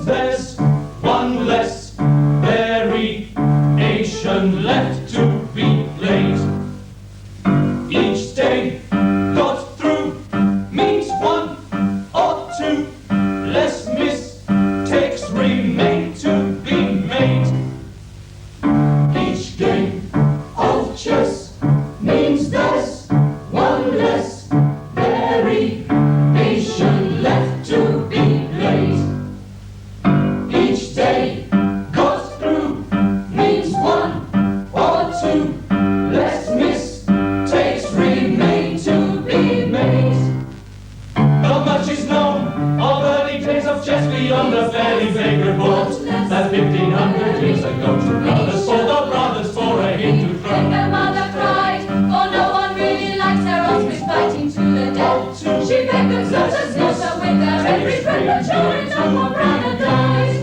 there's one less variation left to be played. Each day got through means one or two less mistakes remain to be made. Each game of chess means there's one less variation left to be played. Each day got through means one or two less mistakes remain to be made. Not much is known of early days of chess beyond the fairly vague report that 1500 years ago two brothers fought the brothers for a Hindu And throne. the mother cried, for no one really likes her ostrich fighting to the death. She begged them so to slaughter with her every friend, but sure enough her brother died.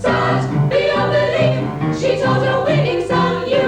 Sad beyond belief, she told her winning son, you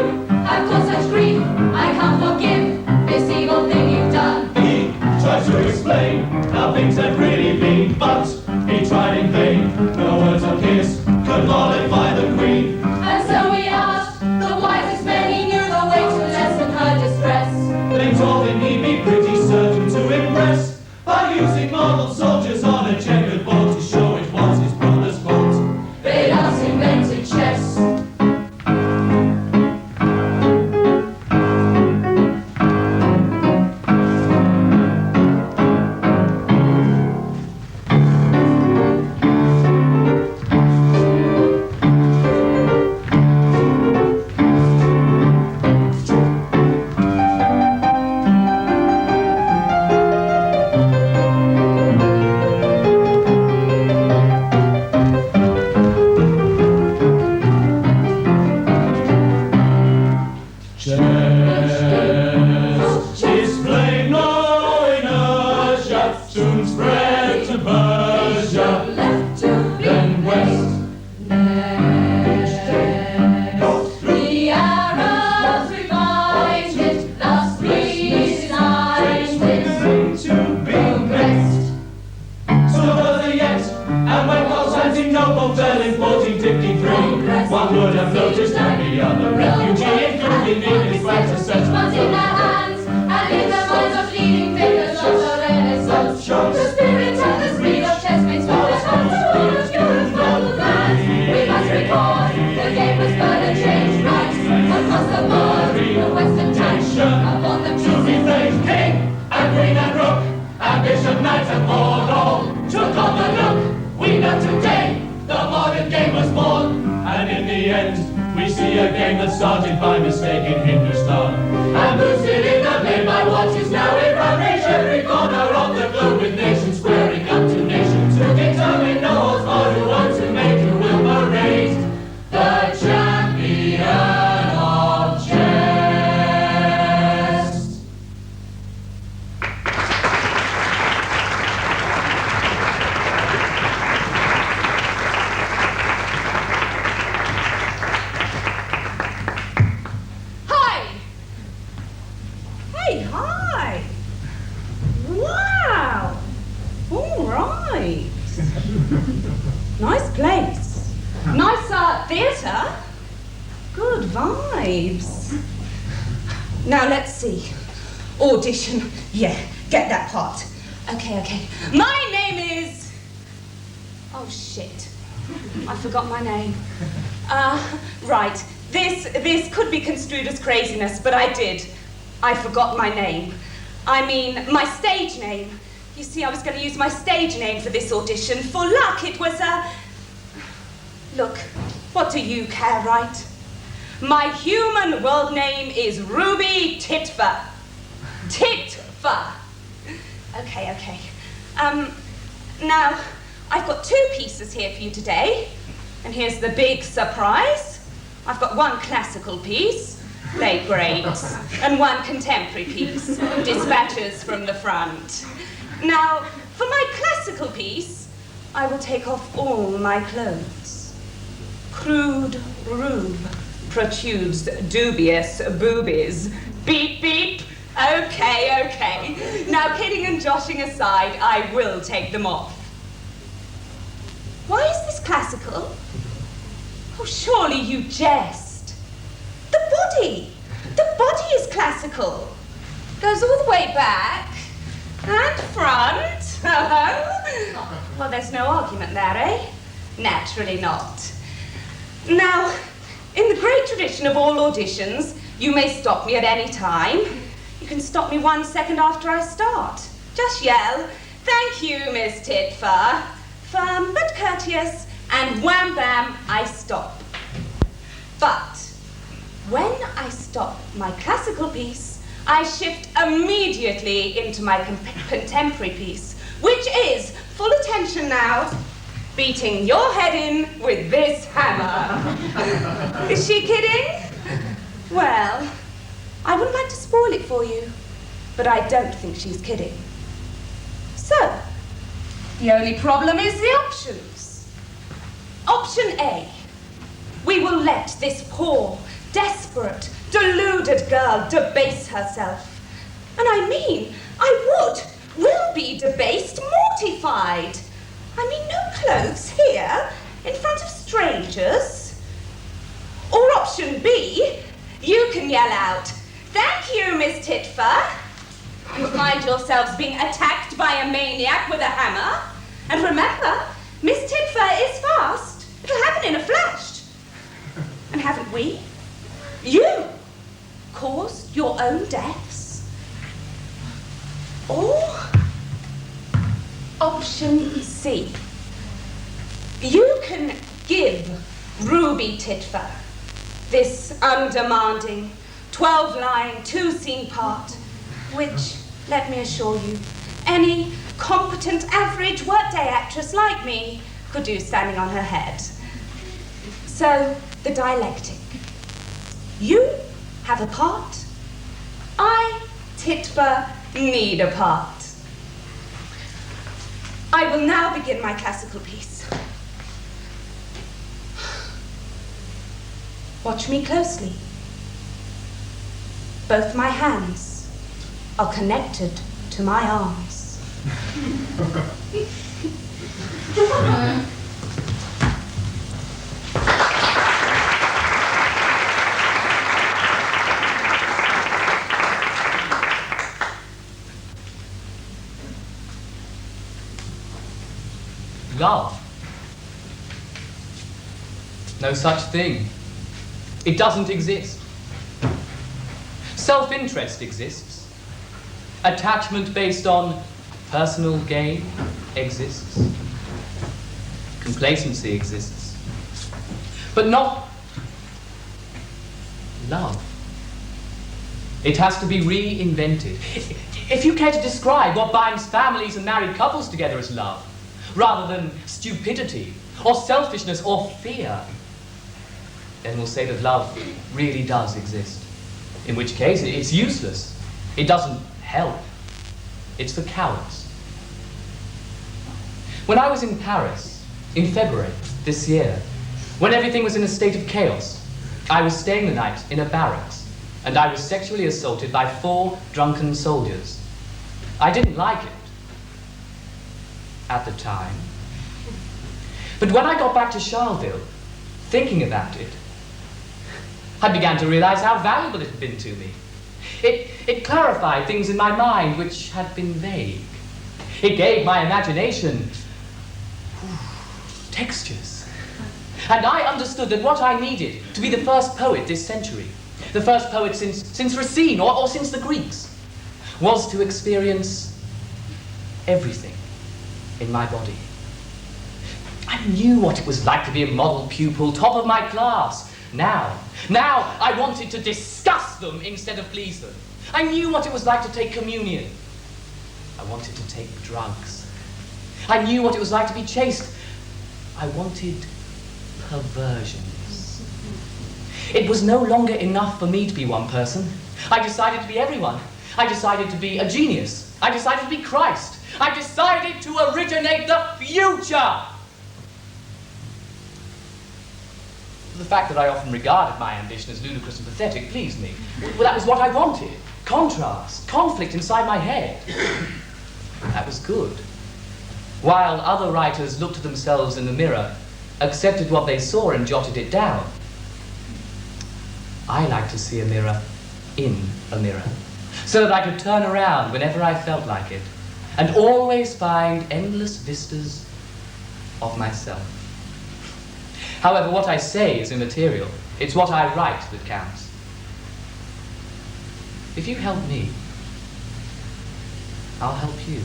have caused such grief, I can't forgive this evil thing you've done. He tried to explain how things had really been, but he tried in vain. No words of his could mollify the queen. And so we asked the wisest men, he knew the way to lessen her distress. They told him he'd be pretty certain to impress by using model soldiers on a checkered board to show it was his brother's fault. They thus invented chess. Chess is plain no inertia, soon spread to Persia, Left to be then west. The Arabs revised it, thus resigned it. To be Progressed. so further yet, and when Constantinople fell in 1453, one would have noticed many other refugee, including in his greater Was in settlements. their hands, and in the minds of leading figures of the Renaissance. The spirit and the speed of chess makes for the hands of all of Europe's global lands. We must record the game was further changed right across the board. The Western tension upon the To be played king and queen and rook, and bishop, knight and warlord took on the look. We know today the modern game was born, and in the end we see a game that started by mistake in Hindustan and boosted in the play by what is now in every corner of the globe, with nations squaring up to nations to determine no holds barred who wants to make who will parade the champion of chess. Hi! Hey, hi! Wow! All right. Nice place. Nice theatre. Good vibes. Now let's see. Audition. Yeah, get that part. Okay. My name is... Oh, shit. I forgot my name. Right. This could be construed as craziness, but I did. I forgot my name. I mean, my stage name. You see, I was going to use my stage name for this audition. For luck, it was Look, what do you care, right? My human world name is Ruby Titfer. Titfer. Okay. Now, I've got two pieces here for you today. And here's the big surprise. I've got one classical piece, late greats, and one contemporary piece, dispatches from the front. Now, for my classical piece, I will take off all my clothes. Crude rube protrudes dubious boobies. Beep, beep. Okay, okay. Now, kidding and joshing aside, I will take them off. Why is this classical? Oh, surely you jest. The body is classical. Goes all the way back and front. Well, there's no argument there, eh? Naturally not. Now, in the great tradition of all auditions, you may stop me at any time. You can stop me 1 second after I start. Just yell, "Thank you, Miss Titfer." Firm but courteous, and wham bam, I stop. But when I stop my classical piece, I shift immediately into my contemporary piece, which is, full attention now, beating your head in with this hammer. Is she kidding? Well, I wouldn't like to spoil it for you, but I don't think she's kidding. So, the only problem is the options. Option A. We will let this poor, desperate, deluded girl debase herself. And I mean, will be debased, mortified. I mean, no clothes here, in front of strangers. Or option B, you can yell out, "Thank you, Miss Titfer," and find yourselves being attacked by a maniac with a hammer. And remember, Miss Titfer is fast. It'll happen in a flash. And haven't we? You caused your own deaths? Or option C. You can give Ruby Titfer this undemanding 12-line, 2-scene part, which, let me assure you, any competent, average workday actress like me could do standing on her head. So, the dialectic. You have a part. I, Titfer, need a part. I will now begin my classical piece. Watch me closely. Both my hands are connected to my arms. Love. No such thing. It doesn't exist. Self-interest exists. Attachment based on personal gain exists. Complacency exists. But not love. It has to be reinvented. If you care to describe what binds families and married couples together as love, rather than stupidity, or selfishness, or fear, then we'll say that love really does exist. In which case, it's useless. It doesn't help. It's for cowards. When I was in Paris, in February this year, when everything was in a state of chaos, I was staying the night in a barracks, and I was sexually assaulted by 4 drunken soldiers. I didn't like it at the time. But when I got back to Charleville, thinking about it, I began to realize how valuable it had been to me. It clarified things in my mind which had been vague. It gave my imagination textures. And I understood that what I needed to be the first poet this century, the first poet since Racine or since the Greeks, was to experience everything in my body. I knew what it was like to be a model pupil, top of my class. Now I wanted to disgust them instead of please them. I knew what it was like to take communion. I wanted to take drugs. I knew what it was like to be chaste. I wanted perversions. It was no longer enough for me to be one person. I decided to be everyone. I decided to be a genius. I decided to be Christ. I decided to originate the future. The fact that I often regarded my ambition as ludicrous and pathetic pleased me. Well, that was what I wanted. Contrast, conflict inside my head. That was good. While other writers looked at themselves in the mirror, accepted what they saw and jotted it down, I like to see a mirror in a mirror, so that I could turn around whenever I felt like it, and always find endless vistas of myself. However, what I say is immaterial. It's what I write that counts. If you help me, I'll help you.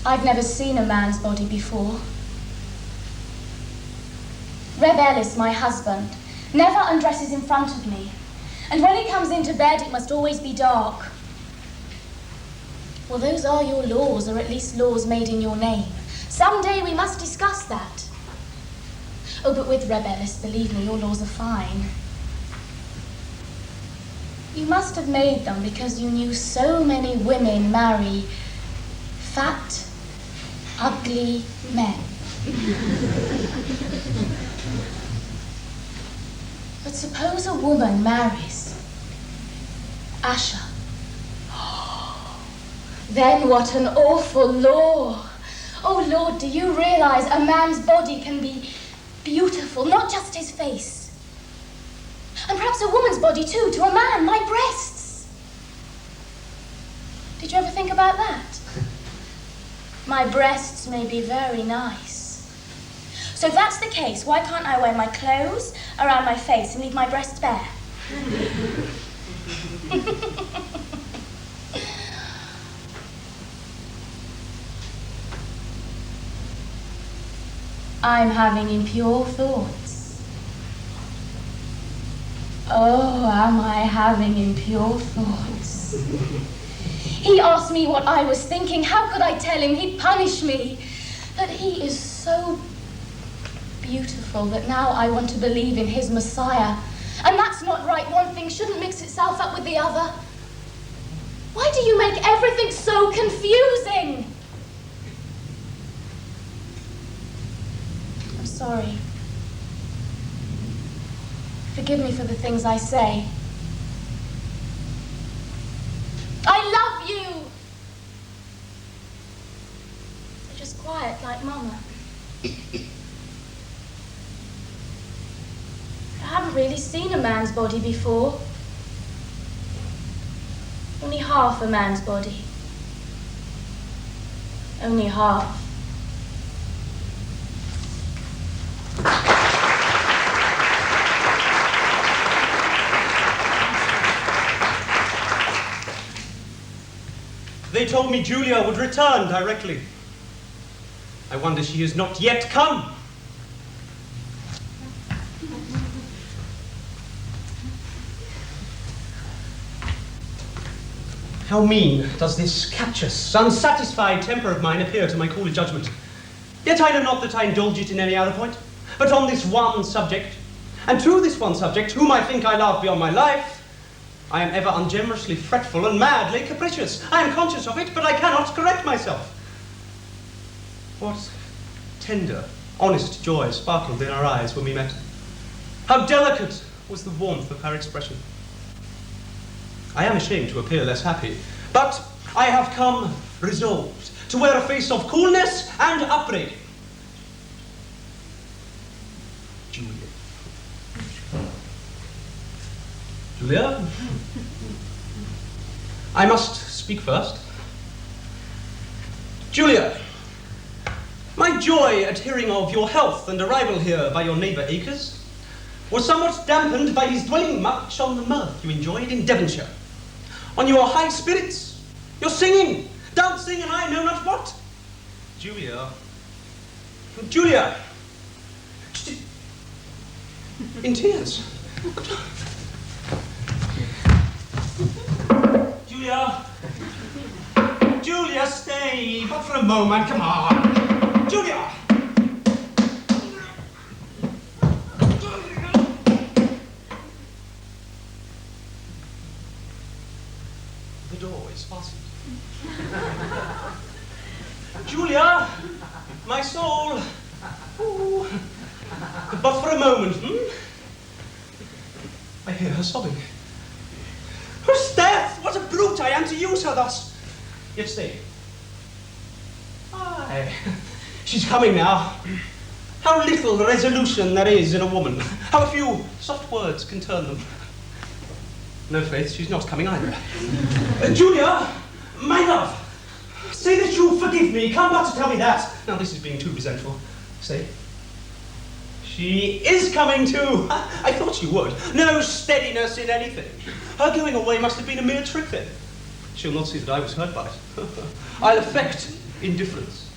I've never seen a man's body before. Reb Ellis, my husband, never undresses in front of me. And when he comes into bed, it must always be dark. Well, those are your laws, or at least laws made in your name. Someday we must discuss that. Oh, but with Reb Ellis, believe me, your laws are fine. You must have made them because you knew so many women marry fat, ugly men. But suppose a woman marries Asher. Then what an awful law. Oh Lord, do you realize a man's body can be beautiful, not just his face? And perhaps a woman's body too, to a man, my breasts. Did you ever think about that? My breasts may be very nice. So if that's the case, why can't I wear my clothes around my face and leave my breasts bare? I'm having impure thoughts. Oh, am I having impure thoughts? He asked me what I was thinking. How could I tell him? He'd punish me. But he is so beautiful that now I want to believe in his Messiah. And that's not right. One thing shouldn't mix itself up with the other. Why do you make everything so confusing? I'm sorry. Forgive me for the things I say. I love you! You're just quiet like Mama. I haven't really seen a man's body before. Only half a man's body. Only half. They told me Julia would return directly. I wonder she has not yet come. How mean does this captious, unsatisfied temper of mine appear to my cooler judgment? Yet I know not that I indulge it in any other point, but on this one subject, and to this one subject, whom I think I love beyond my life, I am ever ungenerously fretful and madly capricious. I am conscious of it, but I cannot correct myself. What tender, honest joy sparkled in our eyes when we met. How delicate was the warmth of her expression. I am ashamed to appear less happy, but I have come resolved to wear a face of coolness and upbraiding. Julia? I must speak first. Julia, my joy at hearing of your health and arrival here by your neighbour Acres was somewhat dampened by his dwelling much on the mirth you enjoyed in Devonshire, on your high spirits, your singing, dancing, and I know not what. Julia, in tears. Julia, stay, but for a moment, come on. Julia! The door is fastened. Julia, my soul. Ooh. But for a moment, I hear her sobbing. Whose death? What a brute I am to use her thus. Yet stay. Aye, she's coming now. How little resolution there is in a woman. How few soft words can turn them. No, Faith, she's not coming either. Julia, my love, say that you'll forgive me. Come but to tell me that. Now, this is being too resentful. Say. She is coming too. I thought she would. No steadiness in anything. Her going away must have been a mere trick then. She'll not see that I was hurt by it. I'll affect indifference.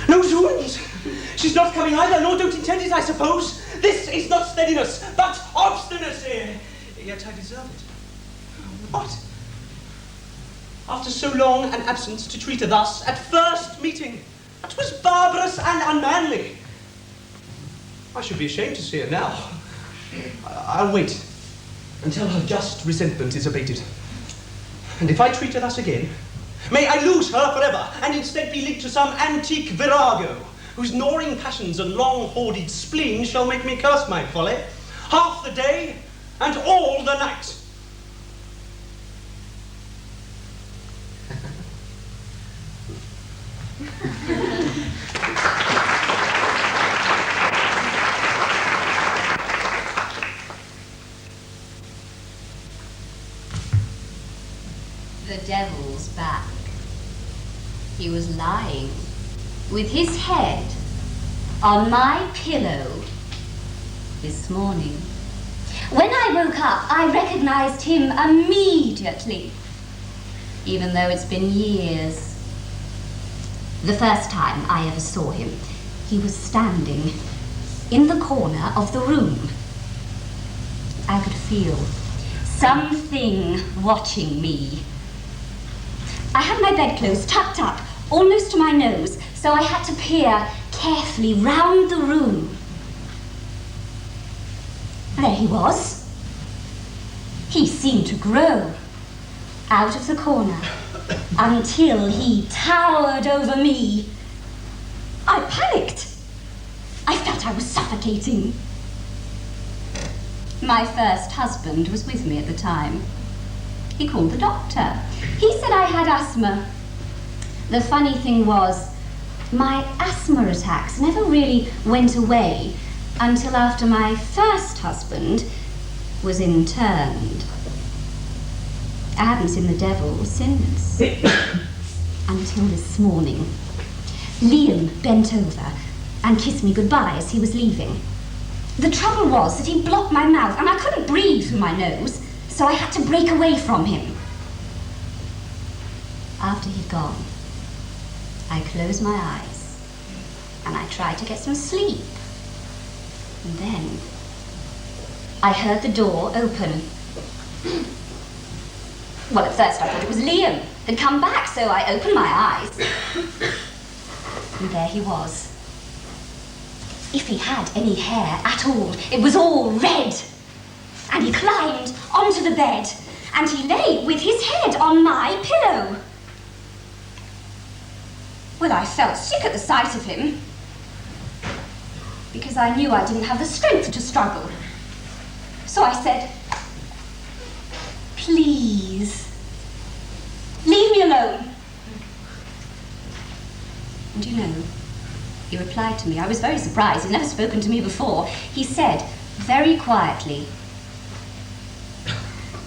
No wounds! She's not coming either, nor don't intend it, I suppose. This is not steadiness, but obstinacy. Yet I deserve it. What? After so long an absence, to treat her thus at first meeting. That was barbarous and unmanly. I should be ashamed to see her now. I'll wait until her just resentment is abated. And if I treat her thus again, may I lose her forever, and instead be linked to some antique virago, whose gnawing passions and long-hoarded spleen shall make me curse my folly, half the day and all the night. The devil's back. He was lying with his head on my pillow this morning. When I woke up, I recognized him immediately, even though it's been years. The first time I ever saw him, he was standing in the corner of the room. I could feel something watching me. I had my bedclothes tucked up, almost to my nose, so I had to peer carefully round the room. There he was. He seemed to grow out of the corner until he towered over me. I panicked. I felt I was suffocating. My first husband was with me at the time. He called the doctor. He said I had asthma. The funny thing was, my asthma attacks never really went away until after my first husband was interned. I haven't seen the devil since. Until this morning. Liam bent over and kissed me goodbye as he was leaving. The trouble was that he blocked my mouth and I couldn't breathe through my nose, so I had to break away from him. After he'd gone, I closed my eyes and I tried to get some sleep. And then I heard the door open. Well, at first I thought it was Liam had come back, so I opened my eyes. And there he was. If he had any hair at all, it was all red. And he climbed onto the bed, and he lay with his head on my pillow. Well, I felt sick at the sight of him, because I knew I didn't have the strength to struggle. So I said, "Please, leave me alone." And you know, he replied to me. I was very surprised. He'd never spoken to me before. He said, very quietly,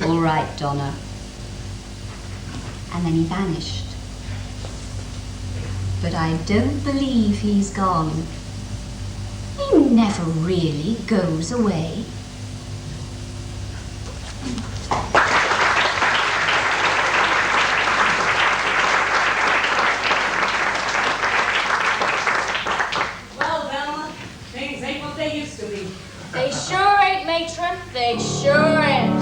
"All right, Donna." And then he vanished. But I don't believe he's gone. He never really goes away. Well, Velma, things ain't what they used to be. They sure ain't, matron. They sure ain't.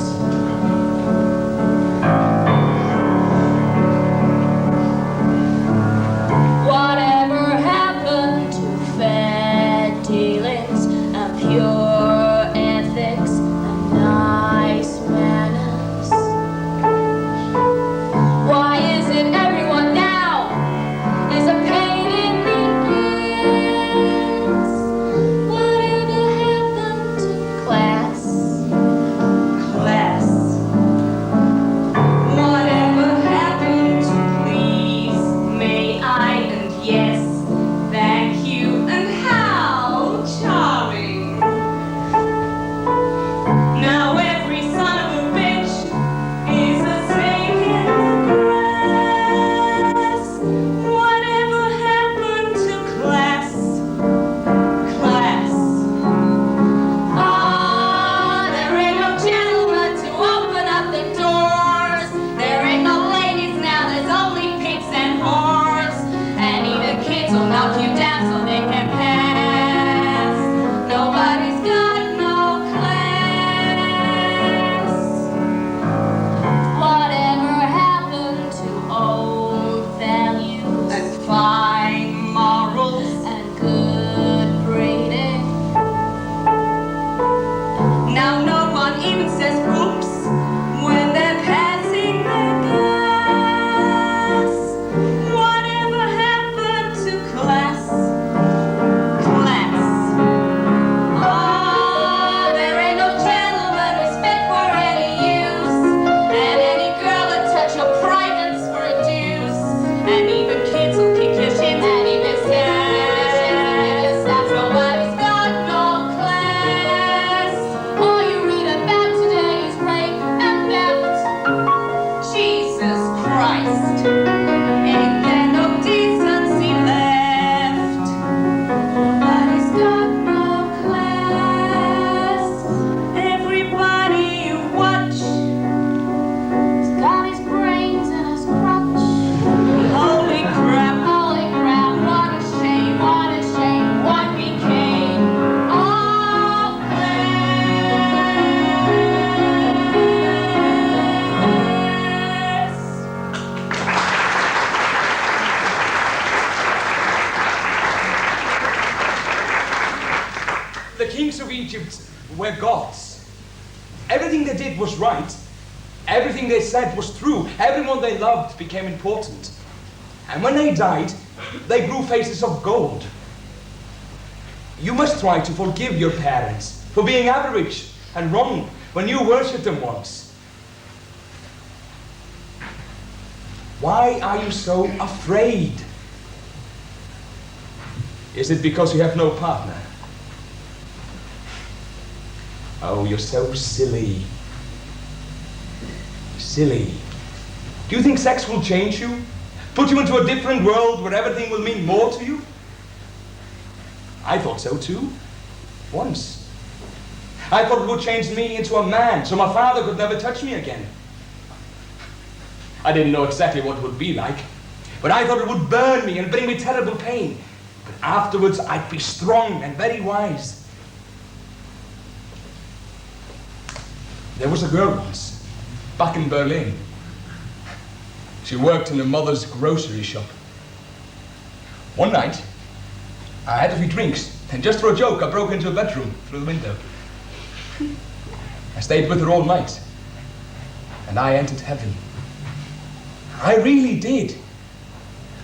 Whatever happened to fair dealings and pure and rest. Ain't there no decency left? Nobody's got no class. Everybody you watch He's got his brains in his crotch. holy crap. Holy crap, what a shame, what a shame, what became of this. The kings of Egypt were gods. Everything they did was right. Everything they said was true. Everyone they loved became important. And when they died, they grew faces of gold. You must try to forgive your parents for being average and wrong when you worshipped them once. Why are you so afraid? Is it because you have no partner? Oh, you're so silly. Silly. Do you think sex will change you? Put you into a different world where everything will mean more to you? I thought so too. Once. I thought it would change me into a man so my father could never touch me again. I didn't know exactly what it would be like, but I thought it would burn me and bring me terrible pain. But afterwards I'd be strong and very wise. There was a girl once, back in Berlin. She worked in her mother's grocery shop. One night, I had a few drinks, and just for a joke, I broke into her bedroom through the window. I stayed with her all night, and I entered heaven. I really did.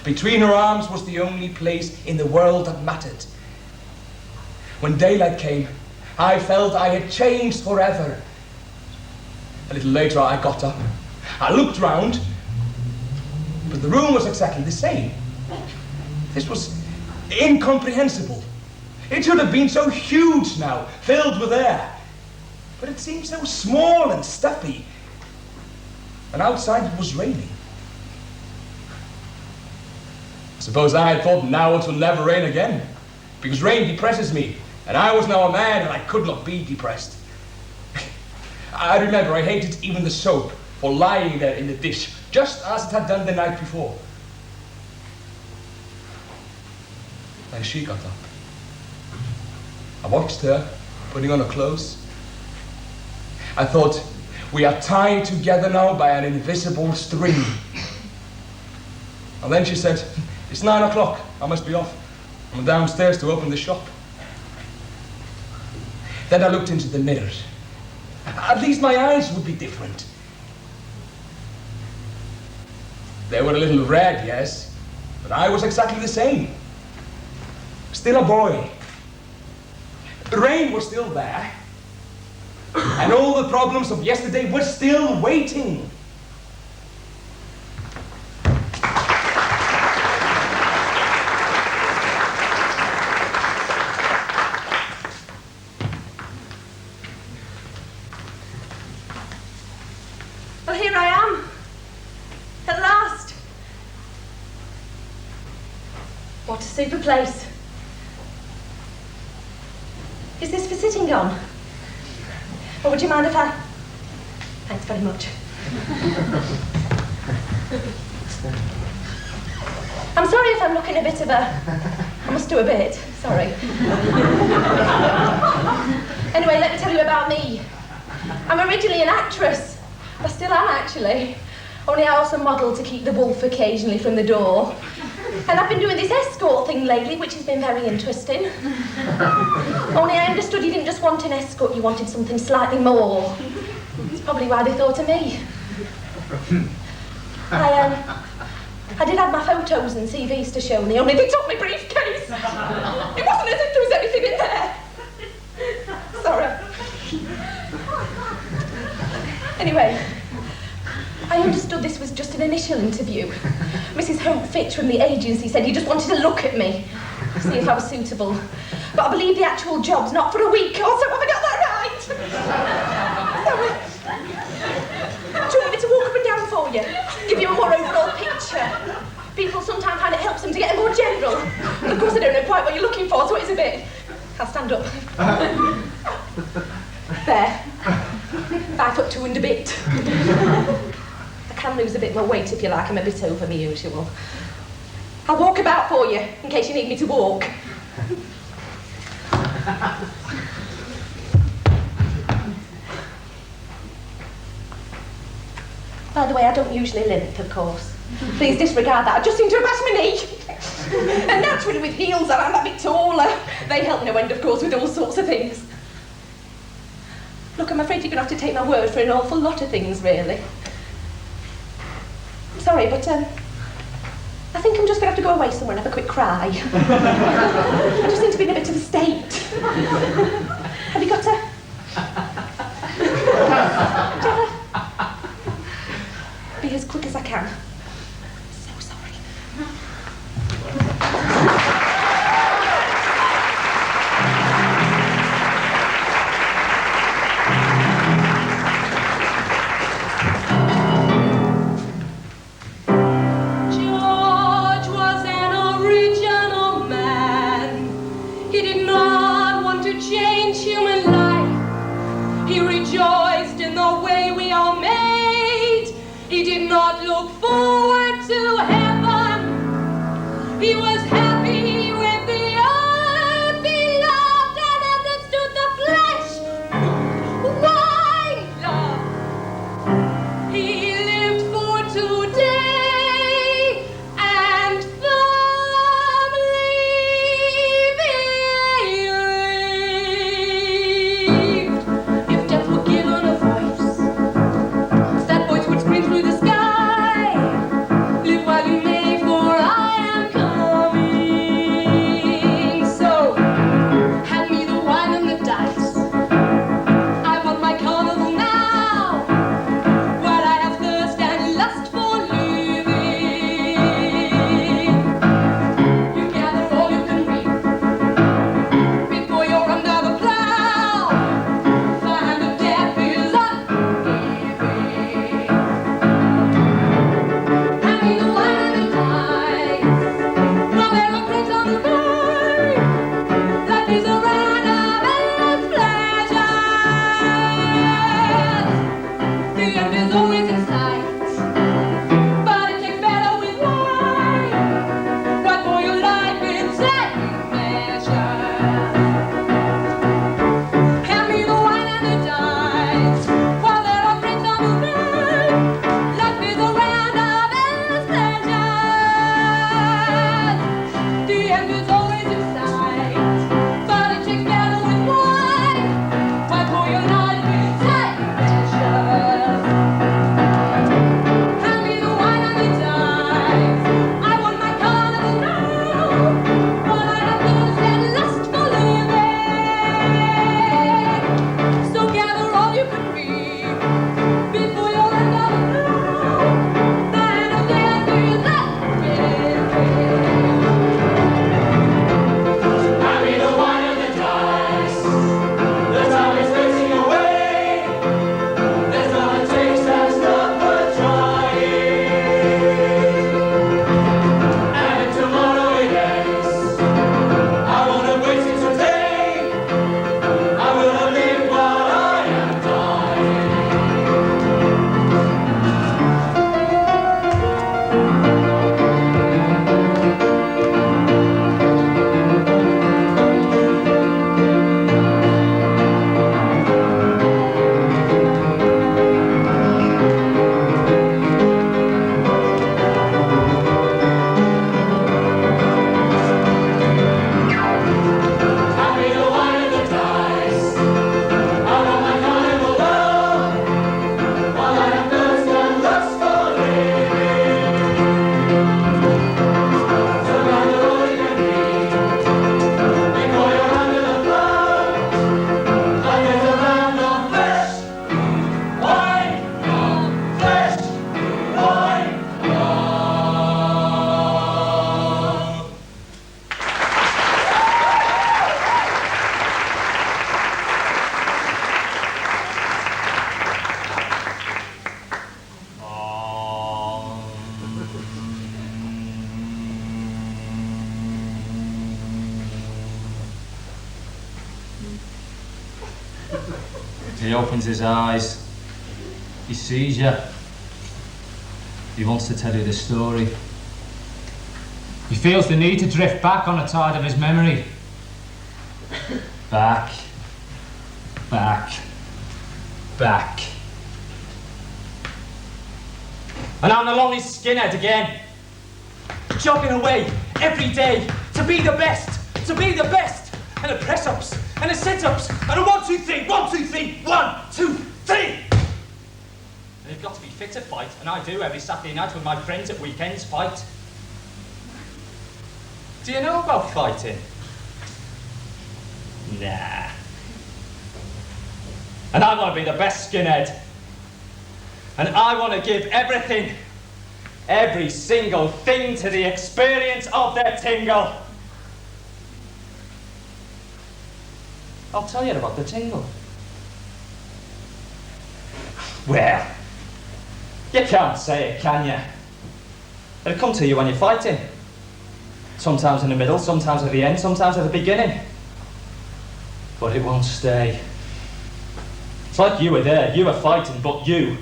Between her arms was the only place in the world that mattered. When daylight came, I felt I had changed forever. A little later, I got up. I looked round, but the room was exactly the same. This was incomprehensible. It should have been so huge now, filled with air. But it seemed so small and stuffy. And outside it was raining. I suppose I had thought now it will never rain again, because rain depresses me, and I was now a man and I could not be depressed. I remember I hated even the soap for lying there in the dish, just as it had done the night before. And she got up. I watched her putting on her clothes. I thought, we are tied together now by an invisible string. And then she said, it's 9 o'clock, I must be off. I'm downstairs to open the shop. Then I looked into the mirror. At least my eyes would be different. They were a little red, yes, but I was exactly the same. Still a boy. The rain was still there, and all the problems of yesterday were still waiting. Well, here I am. At last. What a super place. Is this for sitting on? Or would you mind if I... Thanks very much. I'm sorry if I'm looking a bit of a... I must do a bit, sorry. Anyway, let me tell you about me. I'm originally an actress. I still am, actually. Only I also model to keep the wolf occasionally from the door. And I've been doing this escort thing lately, which has been very interesting. Only I understood you didn't just want an escort, you wanted something slightly more. That's probably why they thought of me. I did have my photos and CVs to show me, only they took my briefcase. It wasn't as if there was anything in there. Sorry. Anyway, I understood this was just an initial interview. Mrs. Hope Fitch from the agency said you just wanted to look at me, see if I was suitable. But I believe the actual job's not for a week or so. Have I got that right? Sorry. Do you want me to walk up and down for you? Give you a more overall course I don't know quite what you're looking for, so it's a bit... I'll stand up. There. 5'2" and a bit. I can lose a bit more weight if you like, I'm a bit over my usual. I'll walk about for you, in case you need me to walk. By the way, I don't usually limp, of course. Please disregard that. I just seem to have passed my knee. And naturally with heels on, I'm a bit taller. They help no end, of course, with all sorts of things. Look, I'm afraid you're going to have to take my word for an awful lot of things, really. I'm sorry, but I think I'm just going to have to go away somewhere and have a quick cry. I just seem to be in a bit of a state. Have you got to... Be as quick as I can. So sorry. George was an original man. He did not want to change human life. He rejoiced in the way we are made. He did not look forward to heaven. He was happy with the earth. He loved and understood the flesh. Why love? He lived for today and firmly believed if death were given a voice, that voice would scream through the sky. Live while you may, for I am coming. He opens his eyes. He sees you. He wants to tell you the story. He feels the need to drift back on the tide of his memory. Back. Back. Back. And I'm the lonely skinhead again. Jogging away every day to be the best. To be the best. And the press-ups. And the sit-ups. And a 1, 2, 3. 1, 2, 3. 1, 2, 3. And you've got to be fit to fight. And I do every Saturday night with my friends at weekends fight. Do you know about fighting? Nah. And I want to be the best skinhead. And I want to give everything, every single thing to the experience of the tingle. I'll tell you about the tingle. Well, you can't say it, can you? It'll come to you when you're fighting. Sometimes in the middle, sometimes at the end, sometimes at the beginning. But it won't stay. It's like you were there, you were fighting, but you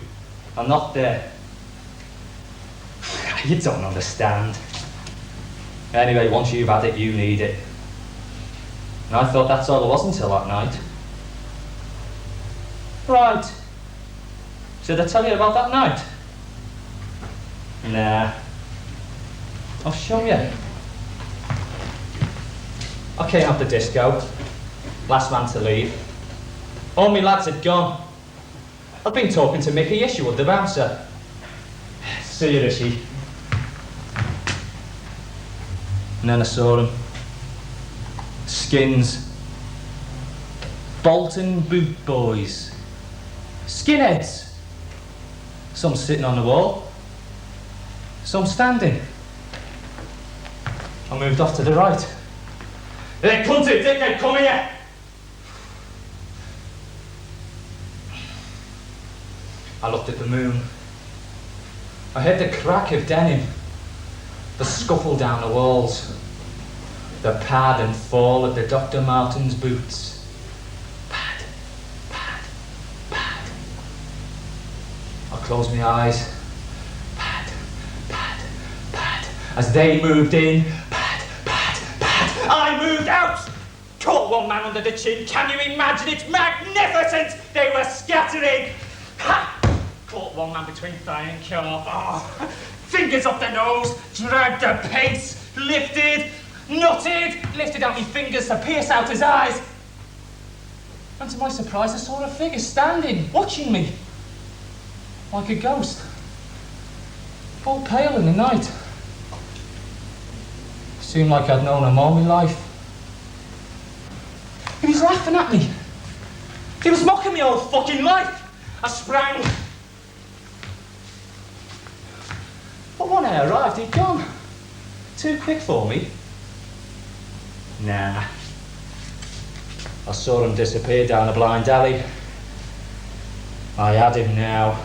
are not there. You don't understand. Anyway, once you've had it, you need it. And I thought that's all there was until that night. Right. Should I tell you about that night? Nah. I'll show you. I came up the disco. Last man to leave. All my lads had gone. I'd been talking to Mickey Isherwood, the bouncer. Seriously. And then I saw him. Skins. Bolton boot boys. Skinheads. Some sitting on the wall. Some standing. I moved off to the right. Hey, cunty, dickhead, come here! I looked at the moon. I heard the crack of denim, the scuffle down the walls, the pad and fall of the Dr. Martens boots. Pad, pad, pad. I closed my eyes. Pad, pad, pad. As they moved in, pad, pad, pad. I moved out! Caught one man under the chin. Can you imagine? It's magnificent! They were scattering. Ha! Caught one man between thigh and calf. Oh. Fingers up the nose, dragged the pace, lifted, nutted, lifted out my fingers to pierce out his eyes. And to my surprise, I saw a figure standing, watching me, like a ghost, all pale in the night. Seemed like I'd known him all my life. He was laughing at me. He was mocking me all fucking life. I sprang. But when I arrived, he'd gone. Too quick for me. Nah. I saw him disappear down a blind alley. I had him now.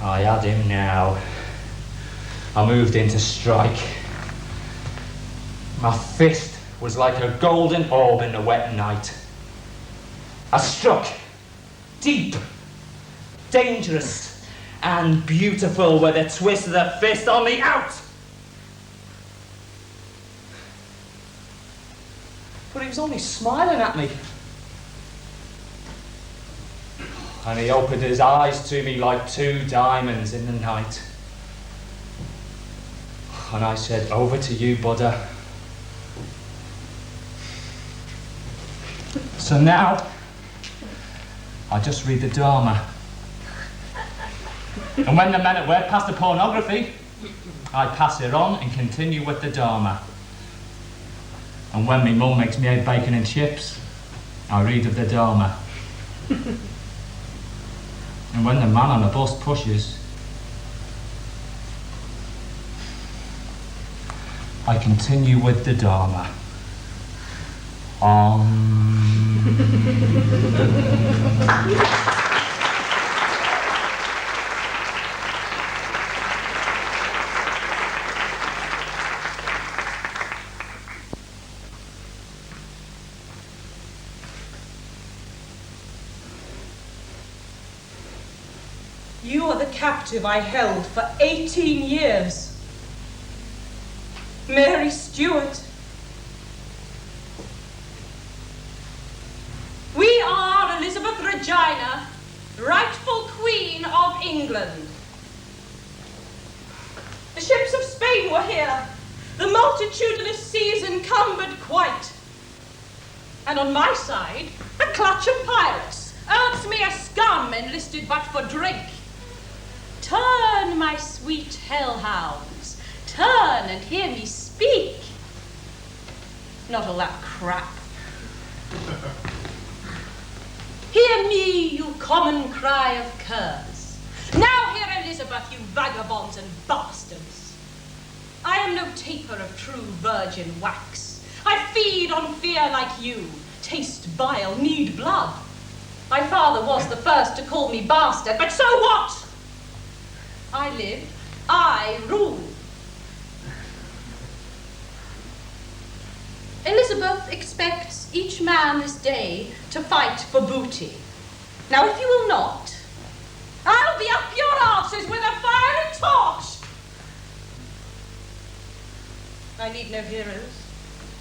I had him now. I moved in to strike. My fist was like a golden orb in the wet night. I struck. Deep. Dangerous. And beautiful with a twist of the fist on the out. But he was only smiling at me. And he opened his eyes to me like two diamonds in the night. And I said, over to you, Buddha. So now, I just read the Dharma. And when the men at work pass the pornography, I pass it on and continue with the Dharma. And when my mum makes me out bacon and chips, I read of the Dharma. And when the man on the bus pushes, I continue with the Dharma. captive I held for 18 years. Mary Stuart. We are Elizabeth Regina, rightful Queen of England. The ships of Spain were here, the multitudinous seas encumbered quite. And on my side, a clutch of pirates, earth's mere scum enlisted but for drink. Turn, my sweet hellhounds, turn and hear me speak. Not all that crap. Hear me, you common cry of curs. Now hear Elizabeth, you vagabonds and bastards. I am no taper of true virgin wax. I feed on fear like you, taste bile, need blood. My father was the first to call me bastard, but so what? I live, I rule. Elizabeth expects each man this day to fight for booty. Now, if you will not, I'll be up your arses with a fiery torch. I need no heroes.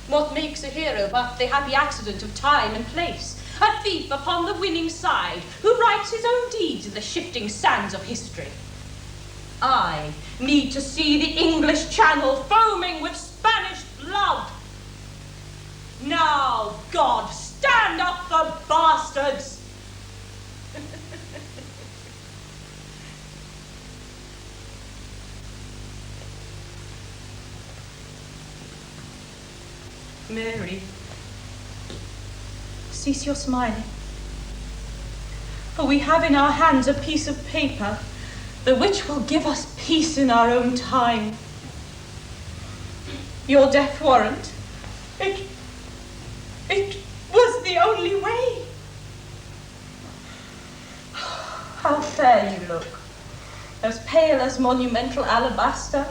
What makes a hero but the happy accident of time and place? A thief upon the winning side, who writes his own deeds in the shifting sands of history. I need to see the English Channel foaming with Spanish blood. Now, God, stand up for bastards! Mary, cease your smiling, for we have in our hands a piece of paper, the which will give us peace in our own time. Your death warrant, it was the only way. How fair you look, as pale as monumental alabaster,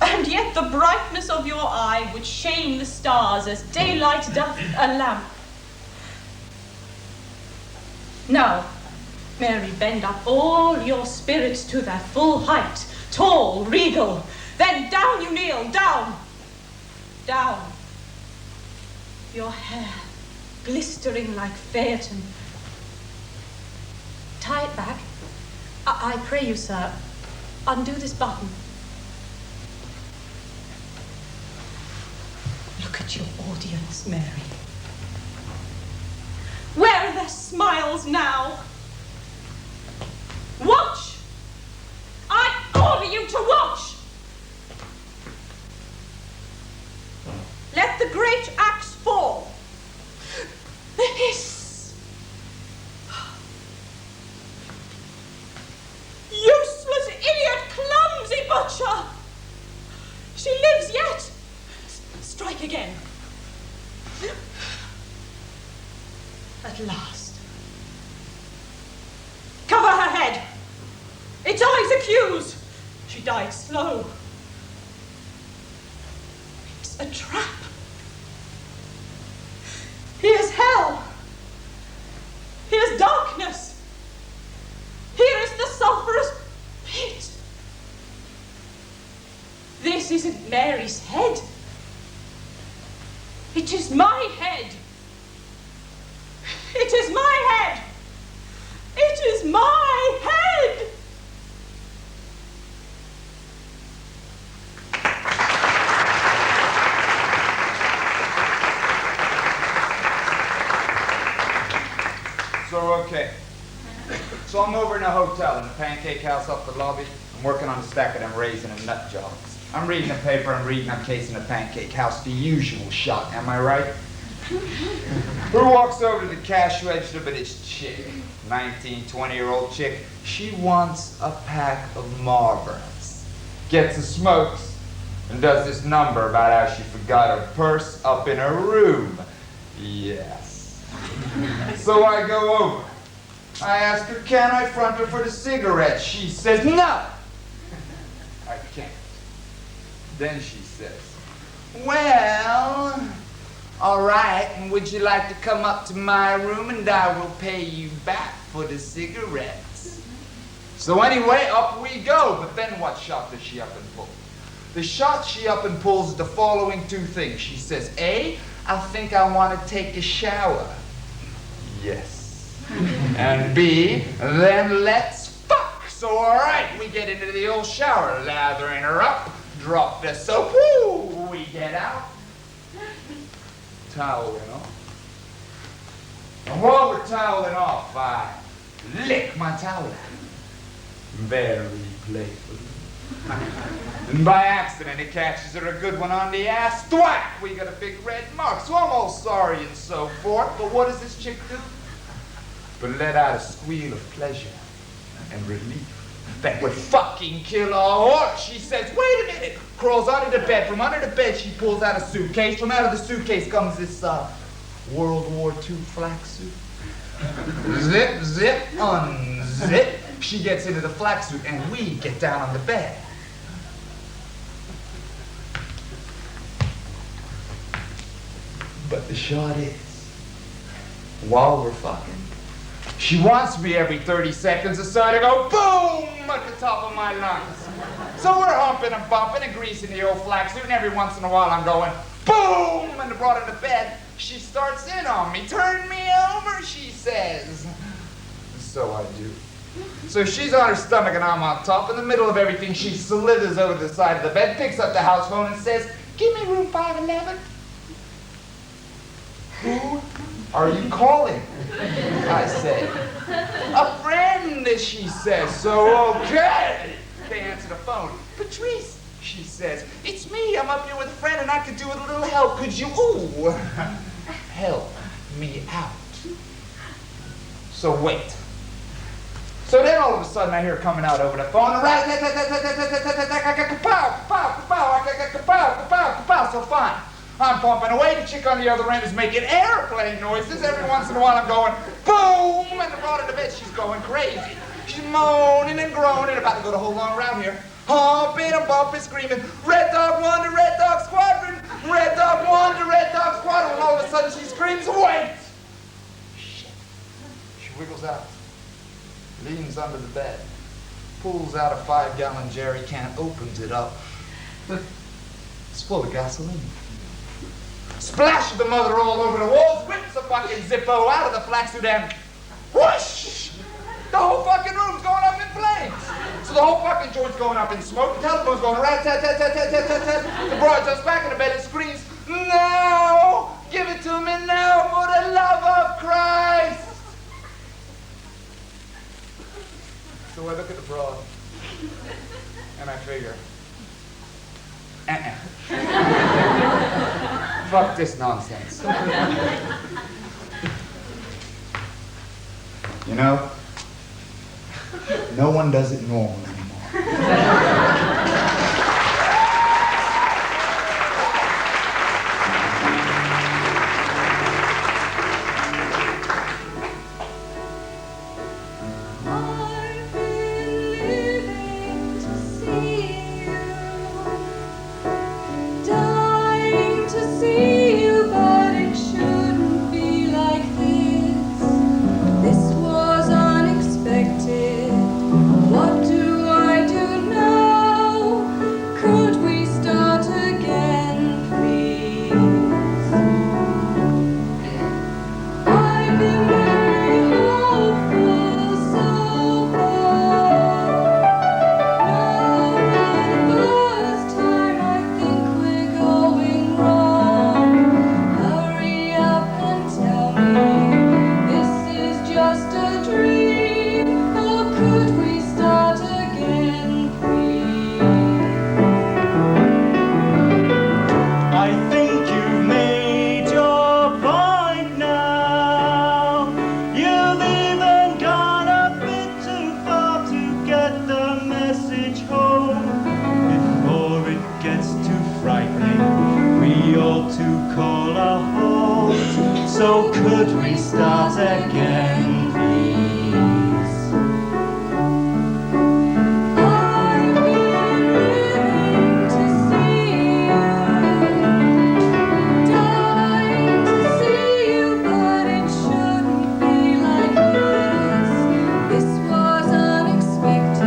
and yet the brightness of your eye would shame the stars as daylight doth a lamp. Now, Mary, bend up all your spirits to their full height, tall, regal, then down you kneel, down, down. Your hair glistering like phaeton. Tie it back. I pray you, sir, undo this button. Look at your audience, Mary. Where are their smiles now? Watch! I order you to watch! Let the great axe fall. The hiss. Useless idiot, clumsy butcher! She lives yet! Strike again. At last. Cover her head. Its eyes accuse. She died slow. It's a trap. Here's hell. Here's darkness. Here is the sulphurous pit. This isn't Mary's head. It is my head. It is my head. It is my head. So, okay. So I'm over in a hotel in the pancake house off the lobby. I'm working on a stack of them raisin and nut jobs. I'm reading the paper, I'm reading a case in the pancake house, the usual shot, am I right? Who walks over to the cash register but it's chick, 19, 20-year-old chick. She wants a pack of Marlboros. Gets the smokes and does this number about how she forgot her purse up in her room. Yes. So I go over. I ask her, can I front her for the cigarettes? She says, no. I can't. Then she says, well, all right, and would you like to come up to my room and I will pay you back for the cigarettes? So anyway, up we go. But then what shot does she up and pull? The shot she up and pulls is the following two things. She says, A, I think I want to take a shower. Yes. And B, then let's fuck. So all right, we get into the old shower, lathering her up, drop the soap, woo, we get out. Toweling off. And while we're toweling off, I lick my towel. Very playfully. And by accident, it catches her a good one on the ass. Thwack! We got a big red mark. So I'm all sorry and so forth. But what does this chick do? But let out a squeal of pleasure and relief. That would fucking kill a horse. She says, wait a minute. Crawls under the bed. From under the bed, she pulls out a suitcase. From out of the suitcase comes this World War II flak suit. Zip, zip, unzip. She gets into the flak suit and we get down on the bed. But the shot is, while we're fucking, she wants me every 30 seconds or so to go boom at the top of my lungs. So we're humping and bumping and greasing the old flak suit, and every once in a while I'm going boom, and brought her to bed. She starts in on me. Turn me over, she says. So I do. So she's on her stomach and I'm on top. In the middle of everything, she slithers over to the side of the bed, picks up the house phone and says, give me room 511. Who are you calling? I say. A friend, she says. So okay. They answer the phone. Patrice, she says. It's me. I'm up here with a friend and I could do with a little help. Could you, help me out? So wait. So then all of a sudden I hear her coming out over the phone. So fine. I'm pumping away. The chick on the other end is making airplane noises. Every once in a while I'm going boom, and the broad of the bed, she's going crazy. She's moaning and groaning, about to go the whole long round here. Humping and bumping, screaming, Red Dog 1 to Red Dog Squadron! Red Dog 1 to Red Dog Squadron! And all of a sudden she screams, wait! Shit. She wiggles out, leans under the bed, pulls out a 5-gallon jerry can, opens it up. It's full of gasoline. Splashes the mother all over the walls, whips a fucking Zippo out of the flak suit and whoosh! The whole fucking room's going up in flames. So the whole fucking joint's going up in smoke, the telephone's going rat-tat-tat-tat-tat-tat-tat-tat. The broad jumps back in the bed and screams, no! Give it to me now for the love of Christ! So I look at the broad and I figure, fuck this nonsense. You know, no one does it normal anymore. So could we start again, please? I've been living to see you, dying to see you, but it shouldn't be like this. This was unexpected.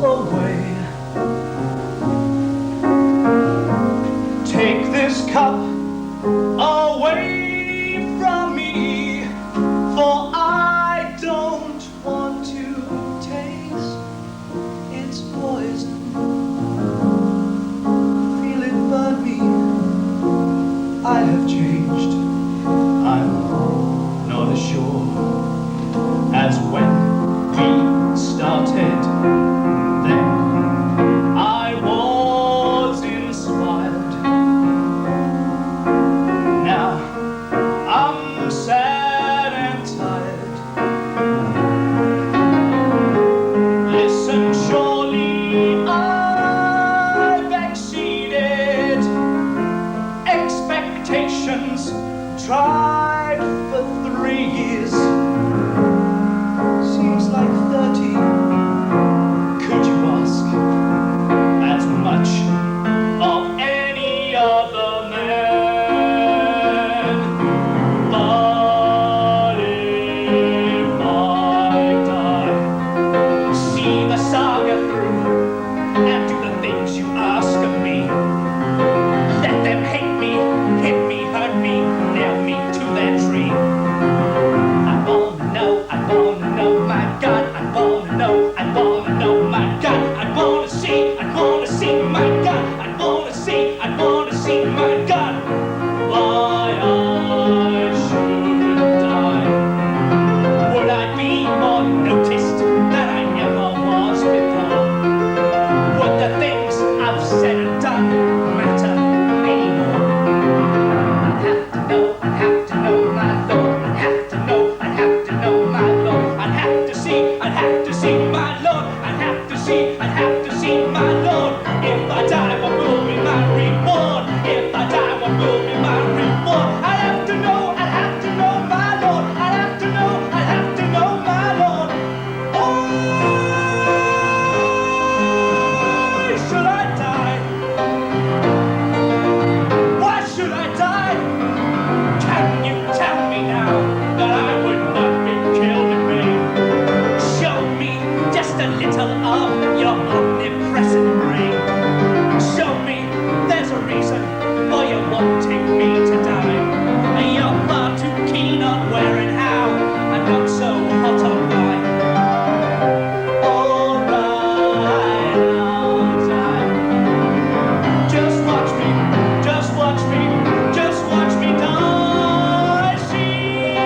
away. Take this cup away from me, for I don't want to taste its poison. Feel it burn me. I have changed. I'm not as sure as when we started. Then I was inspired. Now I'm sad and tired. Listen, surely I've exceeded expectations. Tried for 3 years. Seems like 30. Could you ask as much of any other man? But if I die, see the saga through and do the things you ask of me. Let them hate me, hit me, hurt me, nail me to their tree. I wanna know, my God, I wanna know, my God, I wanna see, my God, I wanna see, my God, why I should die. Would I be more noticed than I ever was before? Would the things I've said and done matter anymore? I'd have to know, my Lord. I'd have to know, my Lord. I'd have to see, my Lord. I'd have to see, my Lord. If I die, what will be my reward? If I die, what will be my reward? I'd have to know, my Lord. I'd have to know, my Lord. Why should I die? Why should I die? Can you tell me now that I would not be killed in vain? Show me just a little of your omnipresent brain. Show me there's a reason for you wanting me to die. You're far too keen on where and how, and not so hot on why. Alright, I'll die. Just watch me die. See how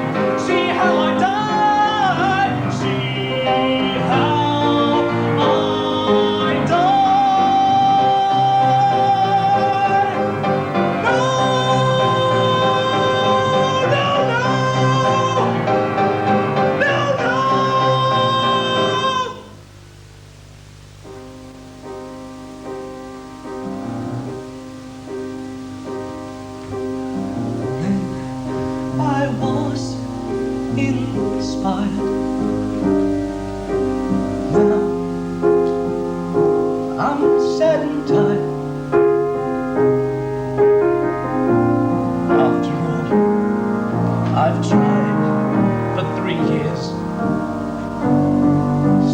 I die. See how I die. I was inspired. Now I'm sad and tired. After all, I've tried for 3 years.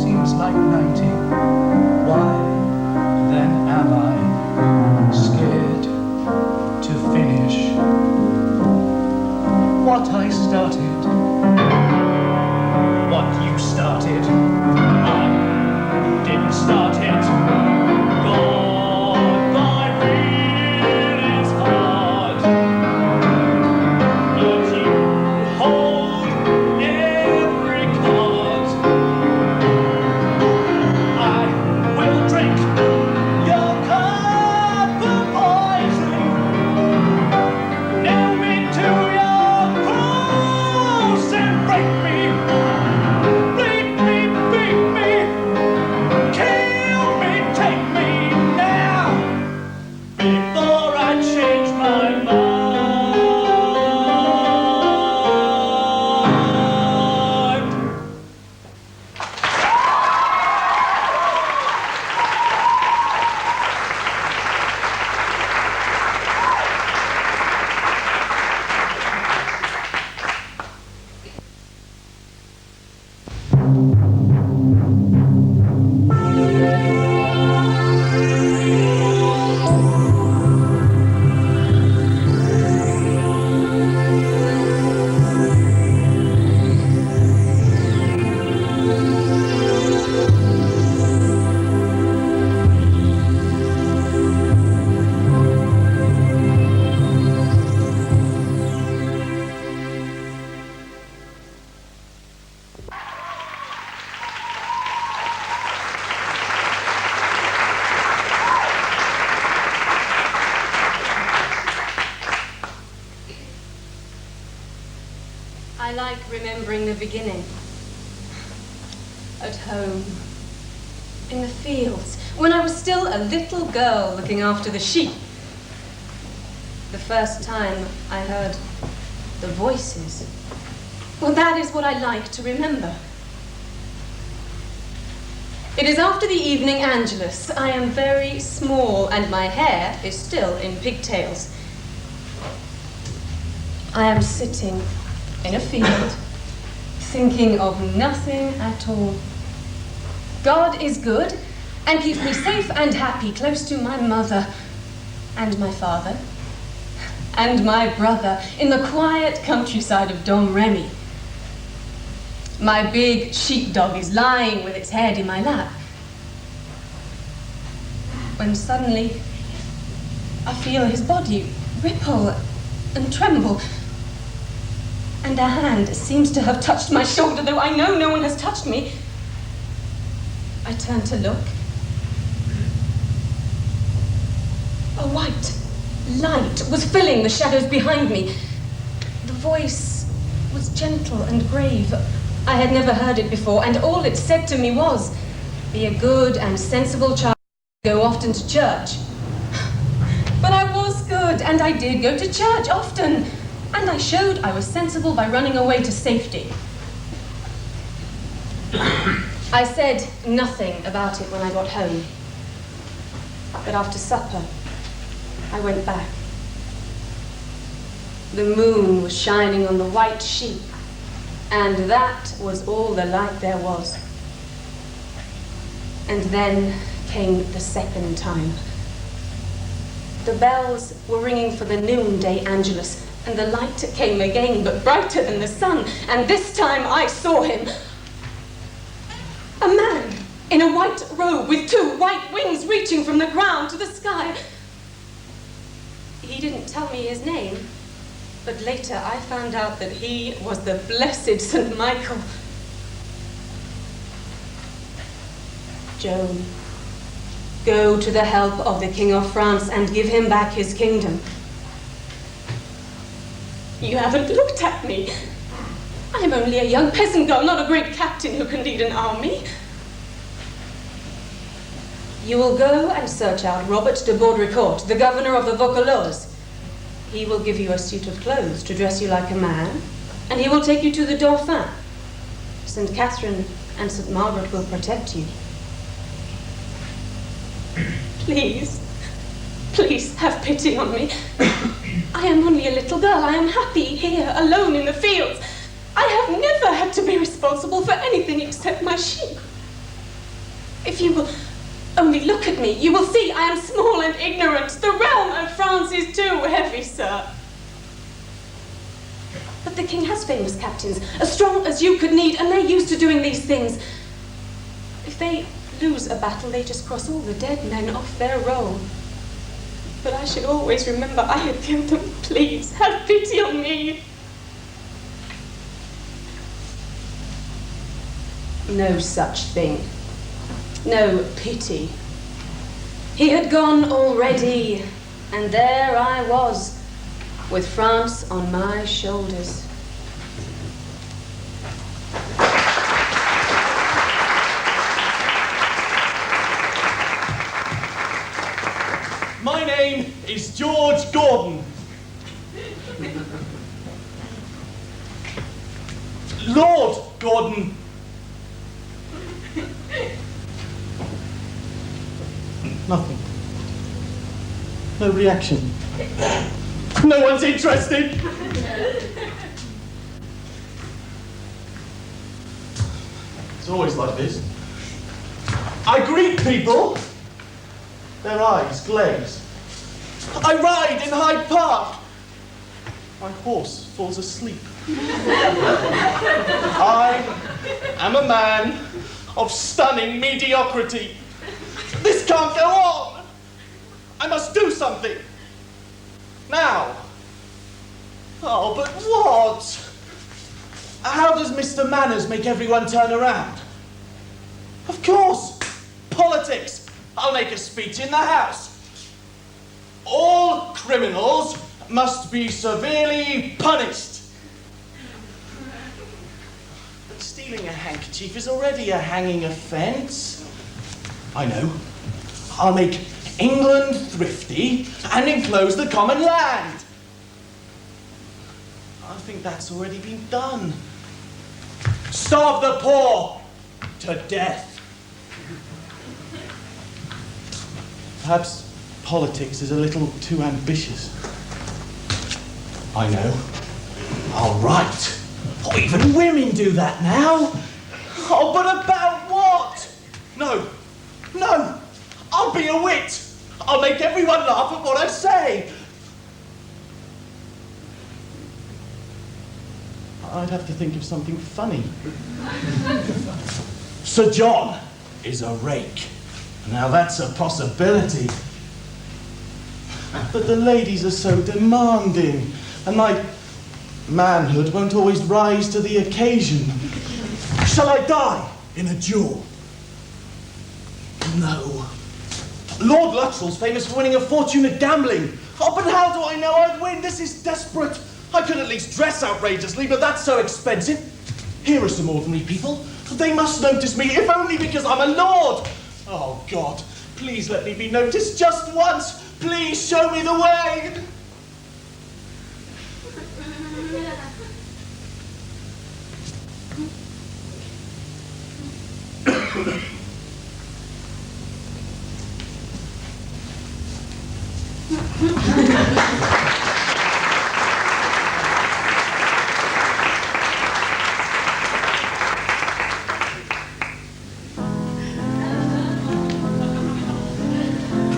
Seems like 90. Why then am I scared to finish what I started? What you started, I didn't start it. God, I read it's hard, but you hold every card. I will drink your cup of poison. Nail me to your cross and break me, bleed me, beat me, kill me, take me now, before I change my mind. remembering the beginning. At home, in the fields, when I was still a little girl looking after the sheep. The first time I heard the voices. Well, that is what I like to remember. It is after the evening Angelus. I am very small and my hair is still in pigtails. I am sitting in a field, thinking of nothing at all. God is good and keeps me safe and happy close to my mother and my father and my brother in the quiet countryside of Domremy. My big sheepdog is lying with its head in my lap. When suddenly I feel his body ripple and tremble, and a hand seems to have touched my shoulder, though I know no one has touched me. I turn to look. A white light was filling the shadows behind me. The voice was gentle and grave. I had never heard it before, and all it said to me was, "Be a good and sensible child, go often to church." But I was good, and I did go to church often, and I showed I was sensible by running away to safety. I said nothing about it when I got home, but after supper, I went back. The moon was shining on the white sheep, and that was all the light there was. And then came the second time. The bells were ringing for the noonday Angelus, and the light came again, but brighter than the sun, and this time I saw him. A man in a white robe with two white wings reaching from the ground to the sky. He didn't tell me his name, but later I found out that he was the blessed St. Michael. Joan, go to the help of the King of France and give him back his kingdom. You haven't looked at me. I'm only a young peasant girl, not a great captain who can lead an army. You will go and search out Robert de Baudricourt, the governor of the Vaucouleurs. He will give you a suit of clothes to dress you like a man, and he will take you to the Dauphin. St. Catherine and St. Margaret will protect you. Please, please have pity on me. I am only a little girl. I am happy here, alone in the fields. I have never had to be responsible for anything except my sheep. If you will only look at me, you will see I am small and ignorant. The realm of France is too heavy, sir. But the king has famous captains, as strong as you could need, and they're used to doing these things. If they lose a battle, they just cross all the dead men off their roll. But I should always remember I had killed them. Please, have pity on me. No such thing. No pity. He had gone already, and there I was, with France on my shoulders. My name is George Gordon. Lord Gordon. Nothing. No reaction. No one's interested. It's always like this. I greet people. Their eyes glaze. I ride in Hyde Park. My horse falls asleep. I am a man of stunning mediocrity. This can't go on. I must do something. Now. Oh, but what? How does Mr. Manners make everyone turn around? Of course, politics. I'll make a speech in the House. All criminals must be severely punished. stealing a handkerchief is already a hanging offence. I know. I'll make England thrifty and enclose the common land. I think that's already been done. Starve the poor to death. Perhaps politics is a little too ambitious. I know. I'll write. Oh, even women do that now. Oh, but about what? No. I'll be a wit. I'll make everyone laugh at what I say. I'd have to think of something funny. Sir John is a rake. Now that's a possibility. But the ladies are so demanding, and my manhood won't always rise to the occasion. Shall I die in a duel? No. Lord Luttrell's famous for winning a fortune at gambling. Oh, but how do I know I'd win? This is desperate. I could at least dress outrageously, but that's so expensive. Here are some ordinary people. They must notice me, if only because I'm a lord. Oh, God, please let me be noticed just once. Please show me the way.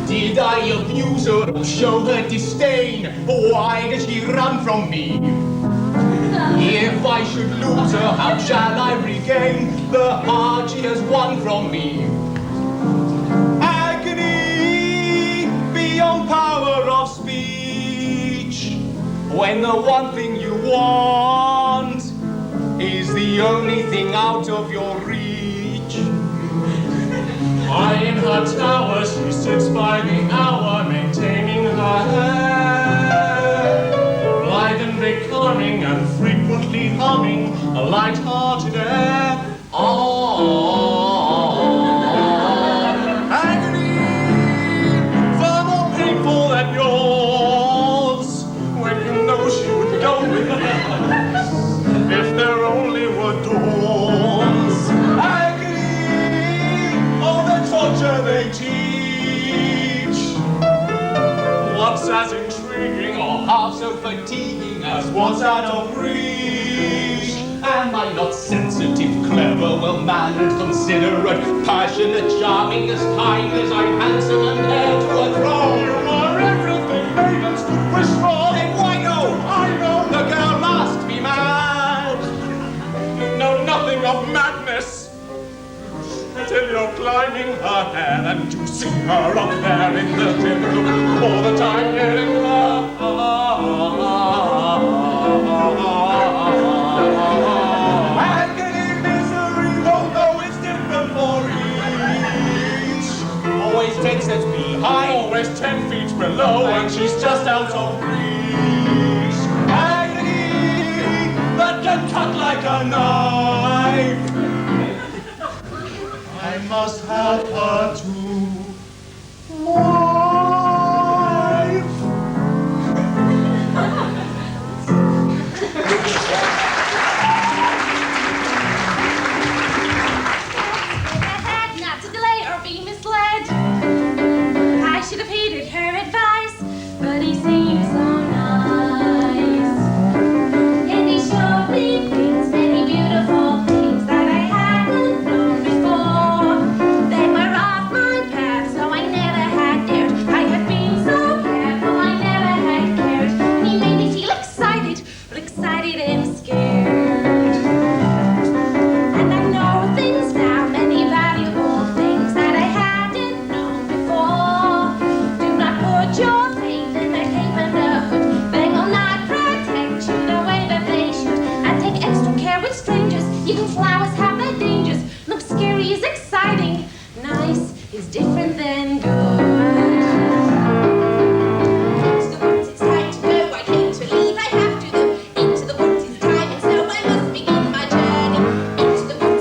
Did I abuse her or show her disdain? Why did she run from me? If I should lose her, how shall I regain the heart she has won from me? Agony beyond power of speech, when the one thing you want is the only thing out of your reach. High in her tower, she sits by the hour, maintaining her hair, blithe and becoming, and frequently humming a light-hearted air. Agony, far more painful than yours, when you know she would go with me, if there only were doors. Torture they teach. What's as intriguing or half so fatiguing as what's out of reach? Am I not sensitive, clever, well-mannered, considerate, passionate, charming, as kind as I'm handsome and heir to a throne? You are everything maidens could wish for. Then why no? I know the girl must be mad. You know nothing of madness till you're climbing her hair and you see her up there in the dim room all the time hearing her. Agony, misery, although it's different for each. Always 10 steps behind, always 10 feet below, and she's just out of reach. Agony that can cut like a knife. I must have her to wife. Not to delay or be misled. I should have heeded her advice, but he seemed so nice. And he showed me things, many beautiful things that I hadn't known before. They were off my path, so I never had dared. I had been so careful, I never had cared. And he made me feel excited, but excited and scared. And I know things now, many valuable things that I hadn't known before. Do not put your faith in the cape and the hood. They will not protect you the way that they should. And take extra care with strangers. Even flowers have their dangers. Look, scary is exciting. Nice is different than good. Into the woods, it's time to go. I came to leave, I have to go. Into the woods, it's time, and so I must begin my journey. Into the woods.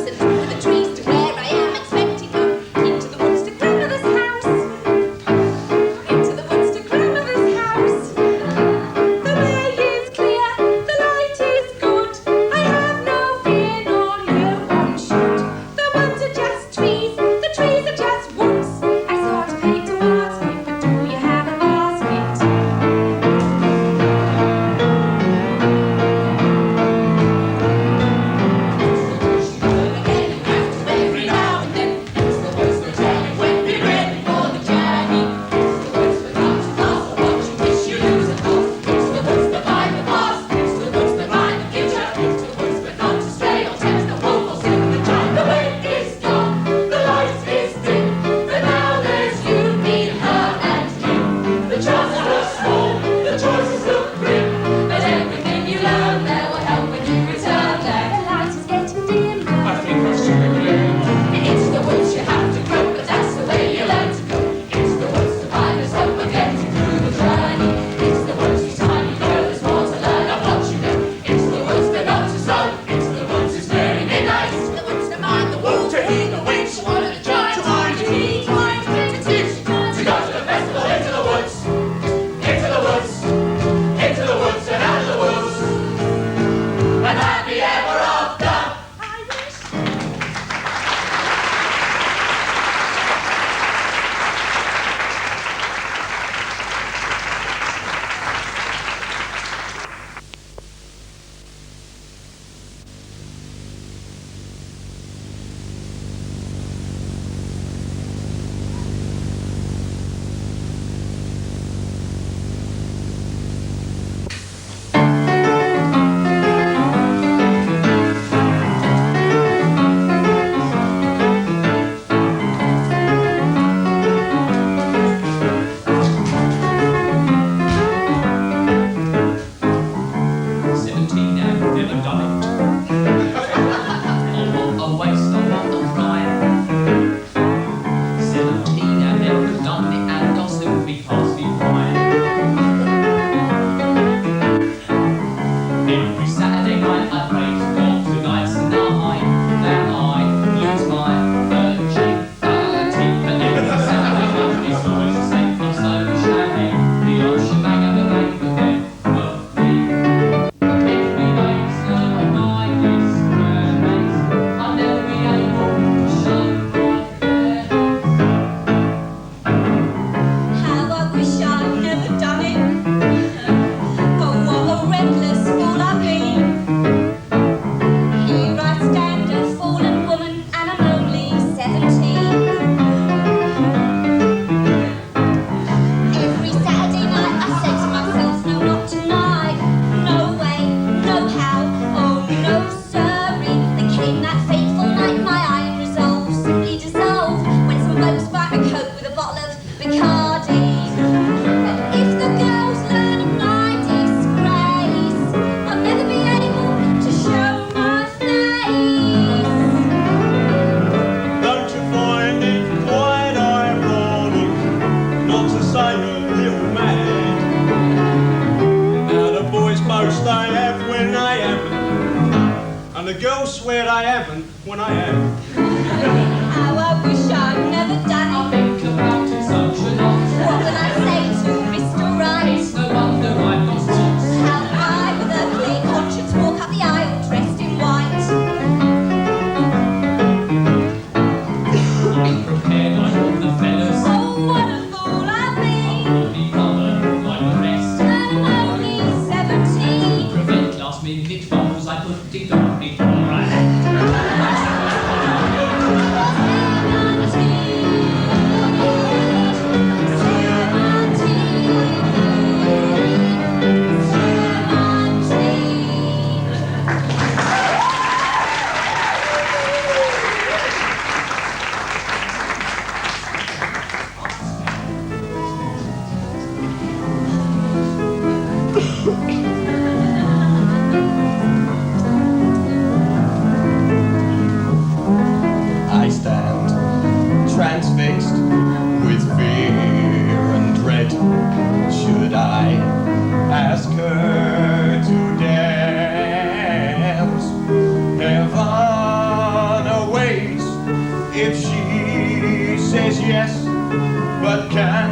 when I am. How I wish I'd never done it. I think about it such a lot. What will I say to Mr. Right? It's no wonder I've lost touch. How can I, with a clear conscience, walk up the aisle dressed in white? Unprepared like all the fellas. Oh, what a fool I've been. Only brother like the rest. And I'm only 17. Prevent last minute fumbles, I put it on before I I stand transfixed with fear and dread. Should I ask her to dance? Heaven awaits if she says yes, but can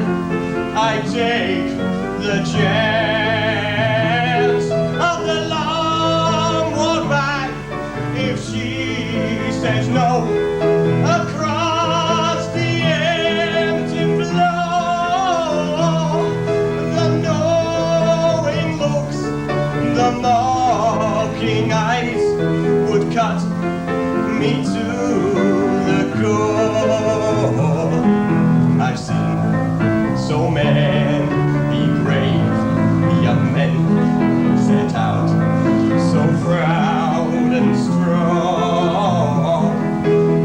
I take the chance of the long walk back if she says no? Across the empty floor, the knowing looks, the mocking eyes would cut me to the core. I've seen so many brave young men set out so proud and strong,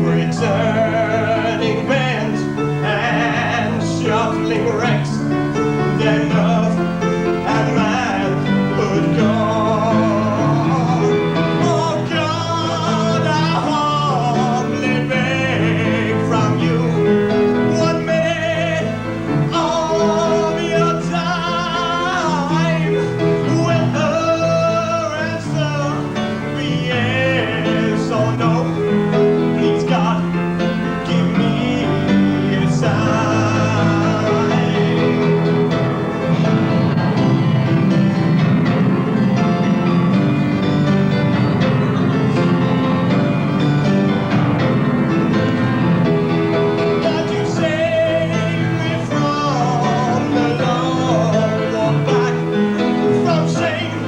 returning bent and shuffling wrecks, their nerve and manhood gone. Oh God, I humbly beg from you 1 minute of your time. Will her answer be yes or no? Please God, give me a sign. God, you save me from the long walk back, from shame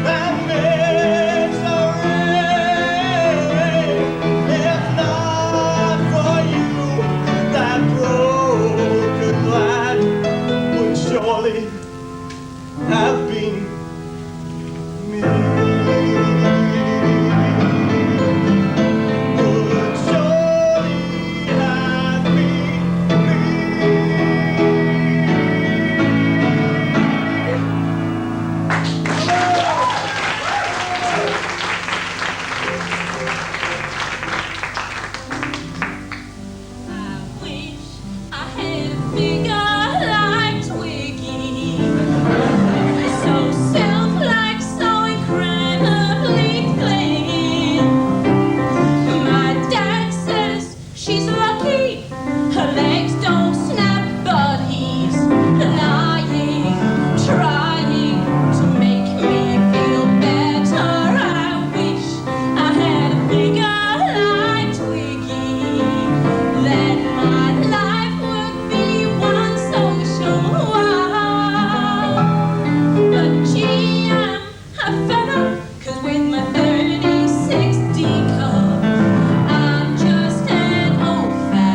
and misery. If not for you, that broken lad would surely have been me. Would surely have been me. I wish I had a figure like Twiggy, so self-like, so incredibly clean. My dad says she's lucky, her legs don't snap, but he's lying, trying to make me feel better. I wish I had a figure like Twiggy, then my life would be one social wow. But gee, I'm fed up, 'cause with my 36 D cup, I'm just an old-fashioned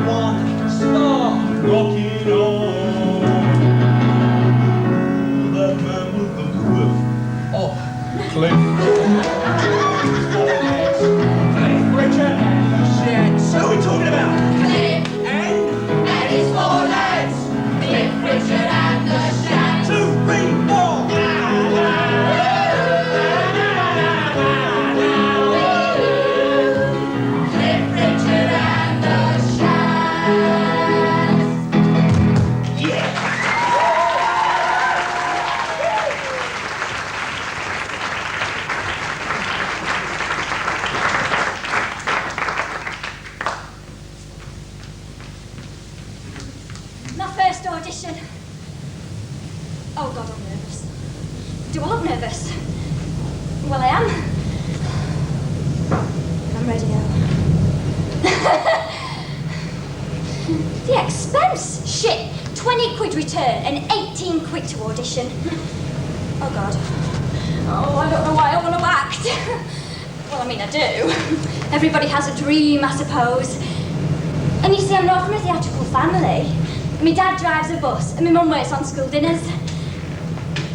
everyone start rocking on. That man with the cliff. Oh, Cliff. Cliff Richard and the shit. So we're talking about Cliff and his four legs. Cliff Richard and the Shack. 2, 3, 4. Cliff Richard and the Shack. My first audition. Oh God, I'm nervous. Do I look nervous? Well, I am. I'm ready now. The expense! Shit! 20 quid return and 18 quid to audition. Oh God. Oh, I don't know why I want to act. Well, I mean, I do. Everybody has a dream, I suppose. And you see, I'm not from a theatrical family. My dad drives a bus and my mum works on school dinners.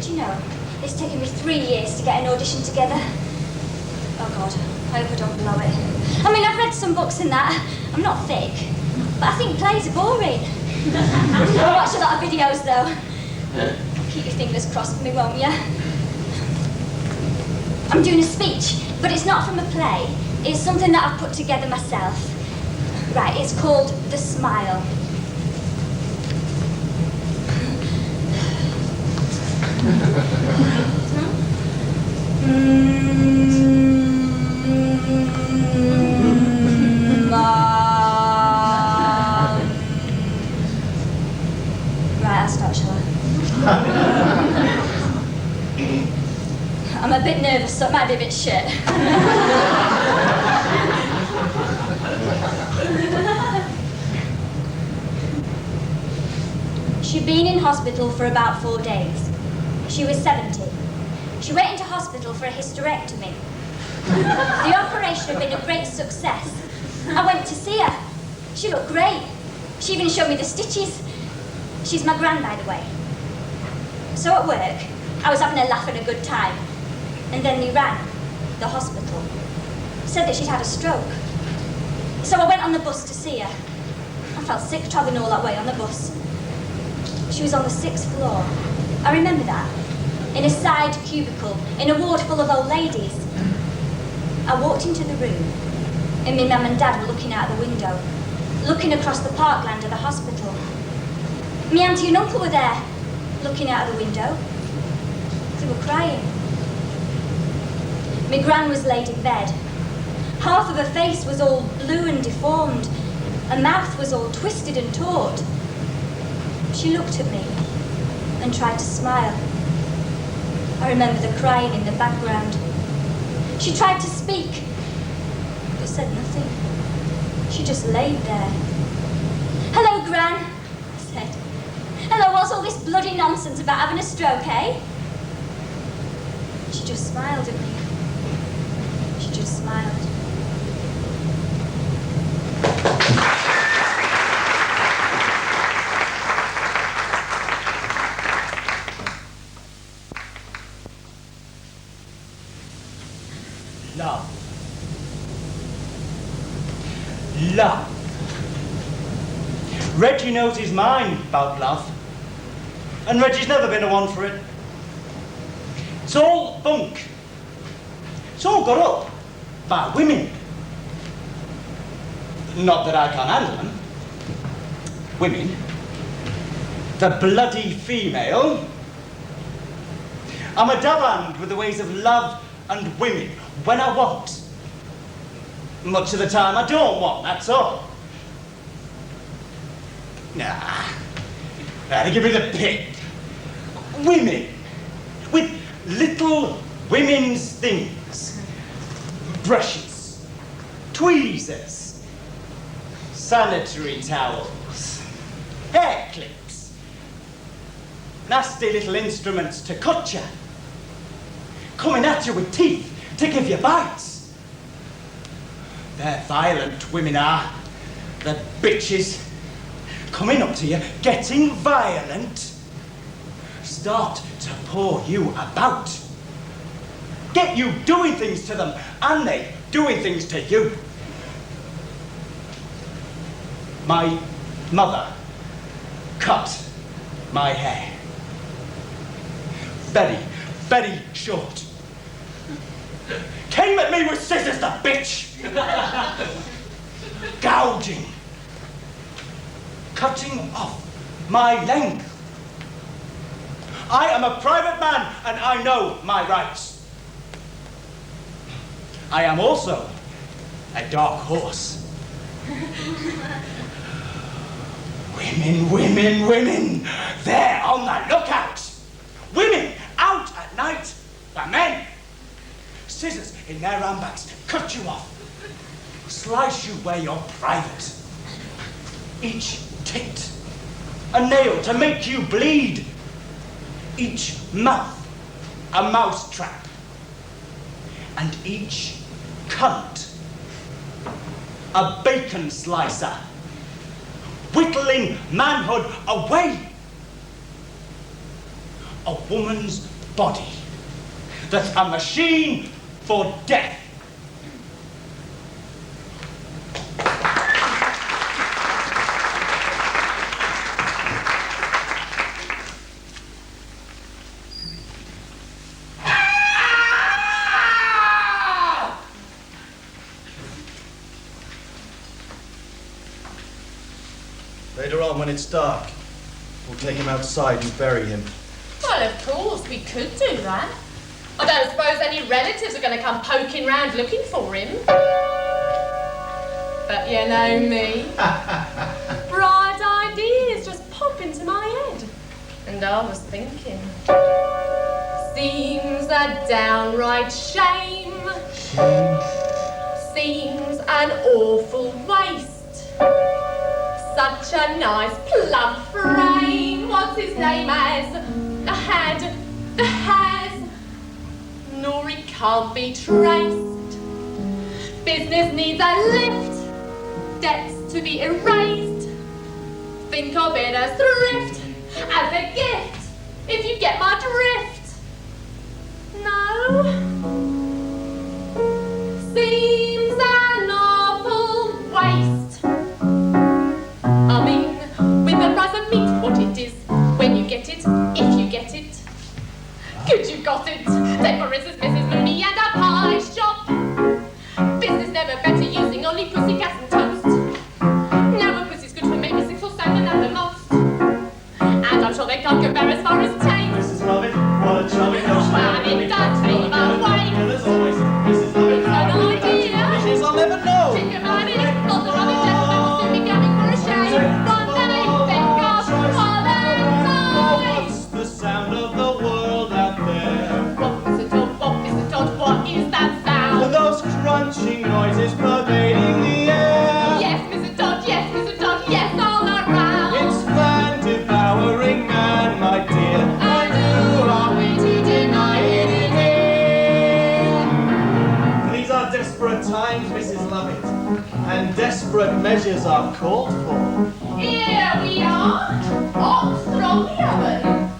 Do you know, it's taken me 3 years to get an audition together. Oh God, I hope I don't blow it. I mean, I've read some books and that. I'm not thick, but I think plays are boring. I watch a lot of videos though. Keep your fingers crossed for me, won't ya? I'm doing a speech, but it's not from a play. It's something that I've put together myself. Right, it's called The Smile. Right, I'll start, shall I? I'm a bit nervous, so it might be a bit shit. She'd been in hospital for about 4 days. She was 70. She went into hospital for a hysterectomy. The operation had been a great success. I went to see her. She looked great. She even showed me the stitches. She's my gran, by the way. So at work, I was having a laugh and a good time. And then they rang the hospital. Said that she'd had a stroke. So I went on the bus to see her. I felt sick travelling all that way on the bus. She was on the 6th floor. I remember that. In a side cubicle, in a ward full of old ladies. I walked into the room, and my mum and dad were looking out the window, looking across the parkland of the hospital. My auntie and uncle were there, looking out of the window. They were crying. My gran was laid in bed. Half of her face was all blue and deformed. Her mouth was all twisted and taut. She looked at me and tried to smile. I remember the crying in the background. She tried to speak, but said nothing. She just laid there. "Hello, Gran," I said. "Hello, what's all this bloody nonsense about having a stroke, eh?" She just smiled at me. She just smiled. Love. Love. Reggie knows his mind about love. And Reggie's never been a one for it. It's all bunk. It's all got up by women. Not that I can't handle them. Women. The bloody female. I'm a dab hand with the ways of love and women when I want. Much of the time I don't want, that's all. Nah. That'll give me the pip. Women. With little women's things. Brushes. Tweezers. Sanitary towels. Hair clips. Nasty little instruments to cut you. Coming at you with teeth to give you bites. They're violent, women are. The bitches coming up to you, getting violent, start to pour you about. Get you doing things to them, and they doing things to you. My mother cut my hair. Very, very short. Came at me with scissors, the bitch! Gouging. Cutting off my length. I am a private man and I know my rights. I am also a dark horse. Women, women, women, they're on the lookout. Women out at night for men. Scissors in their handbags to cut you off. Slice you where you're private. Each tit a nail to make you bleed. Each mouth a mousetrap. And each cunt a bacon slicer. Whittling manhood away. A woman's body that's a machine for death. Later on, when it's dark, we'll take him outside and bury him. Well, of course, we could do that. I don't suppose any relatives are going to come poking round looking for him. But you know me. Bright ideas just pop into my head. And I was thinking, seems a downright shame. Seems an awful waste. Such a nice plump frame. What's his name as? The has. Nor he can't be traced. Business needs a lift. Debts to be erased. Think of it as thrift, as a gift, if you get my drift. No? Seems an awful waste. I mean, with the price of meat, what it is, when you get it, if you get it. Good, you got it. Take for instance Mrs. Mooney and a pie shop. Business never better using only pussycats and toast. Now a pussy's good for maybe 6 or 7 at the most. And I'm sure they can't compare as far as taste. Mrs. Lovett, what a charming notion. Well, it does seem a waste. There's always Mrs. Lovett. It's an idea. Mrs. I'll never know. Think about it. Not the rubbish gentleman will soon be coming for a shave. One day, think of What's the sound of the world out there? What is it, Todd? What is it, Todd? What is that sound? Those crunching noises pervading the air. Yes, Mr. Todd, yes, Mr. Todd, yes, all around. It's man-devouring man, my dear. And who are we to deny it here? These are desperate times, Mrs. Lovett, and desperate measures are called for. Here we are, hot from the oven.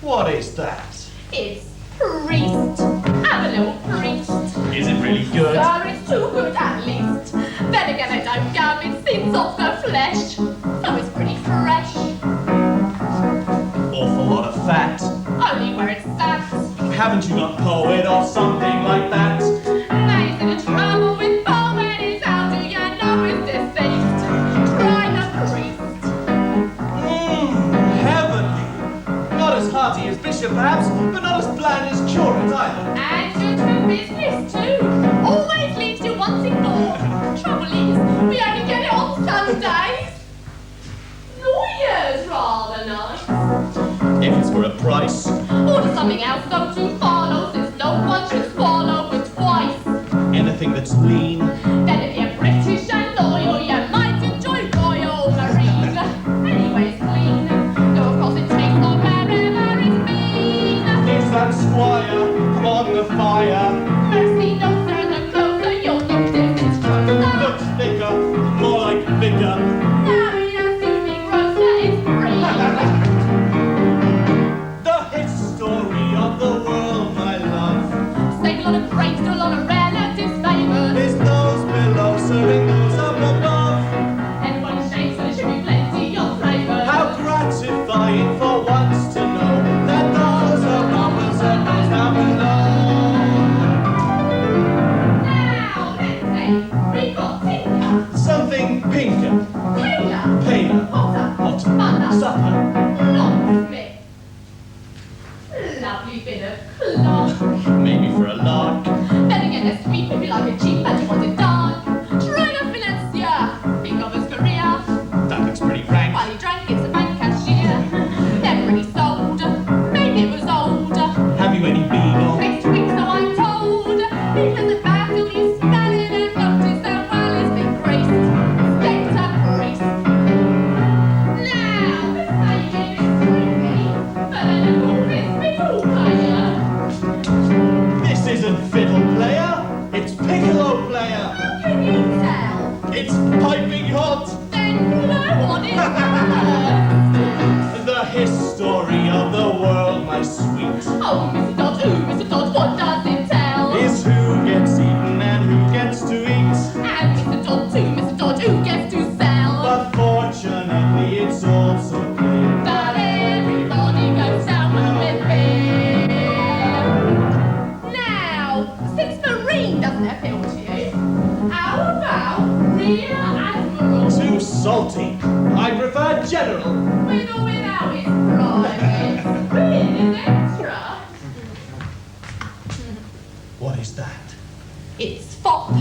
What is that? It's priest. I'm a little priest. Is it really good? Sir, it's too good at least. Then again, I don't gum, it sins off the flesh. So it's pretty fresh. Awful lot of fat. Only where it's sat. Haven't you got poet or something like that? Now you see the trouble with poet is how do you know it's deceased? Try the priest. Heavenly. Not as hearty as Bishop perhaps, but not as bland as curate either. And good for business too. Always leaves you wanting more. Trouble is, we only get it on Sundays. Lawyers rather nice. If it's for a price. Order something else though to follow, since no one should swallow it twice. Anything that's lean. Then if you're British and loyal, you might enjoy Royal Marine. Anyways, clean. Though of course it takes on wherever it's been. Is that squire? Come on the fire. Mercy, no sir, no closer, you'll notice it's closer. Look thicker, more like vicar. Oh, Mr. Dodge, ooh, Mr. Dodge, what does it tell? Is who gets eaten and who gets to eat. And Mr. Dodge, too, Mr. Dodge, who gets to sell? But fortunately it's also clear That everybody goes down with him. Now, since Marine doesn't appeal to you, how about Rear Admiral? too salty. I prefer general. With or without his private, with his extra. What is that? It's fop.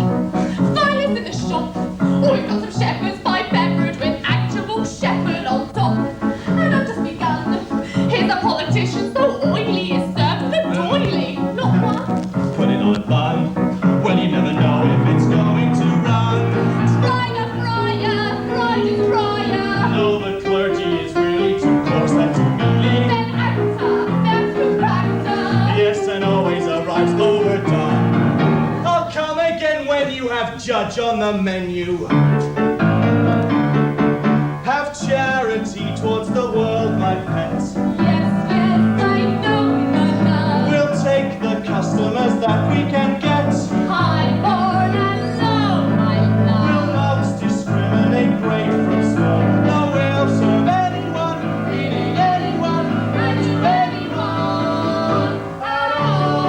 Finest in the shop. Oh, we've got some shepherds by beverage with actual shepherd on top. And I've just begun. Here's a politician so oily is served with a doily, not one. Put it on a bun. Well, you never know if it's going to run. Try the friar, fried is friar. No, the clergy is really too coarse and too mealy. Then actor, then through actor. Yes, and always arrives overdone. I'll come again when you have judge on the menu. Have charity towards the world, my pet. Yes, I know, Nana. We'll take the customers that we can get. High, born and low, my We'll love. not discriminate great from small. No, we'll serve anyone, really anyone, And to anyone at all.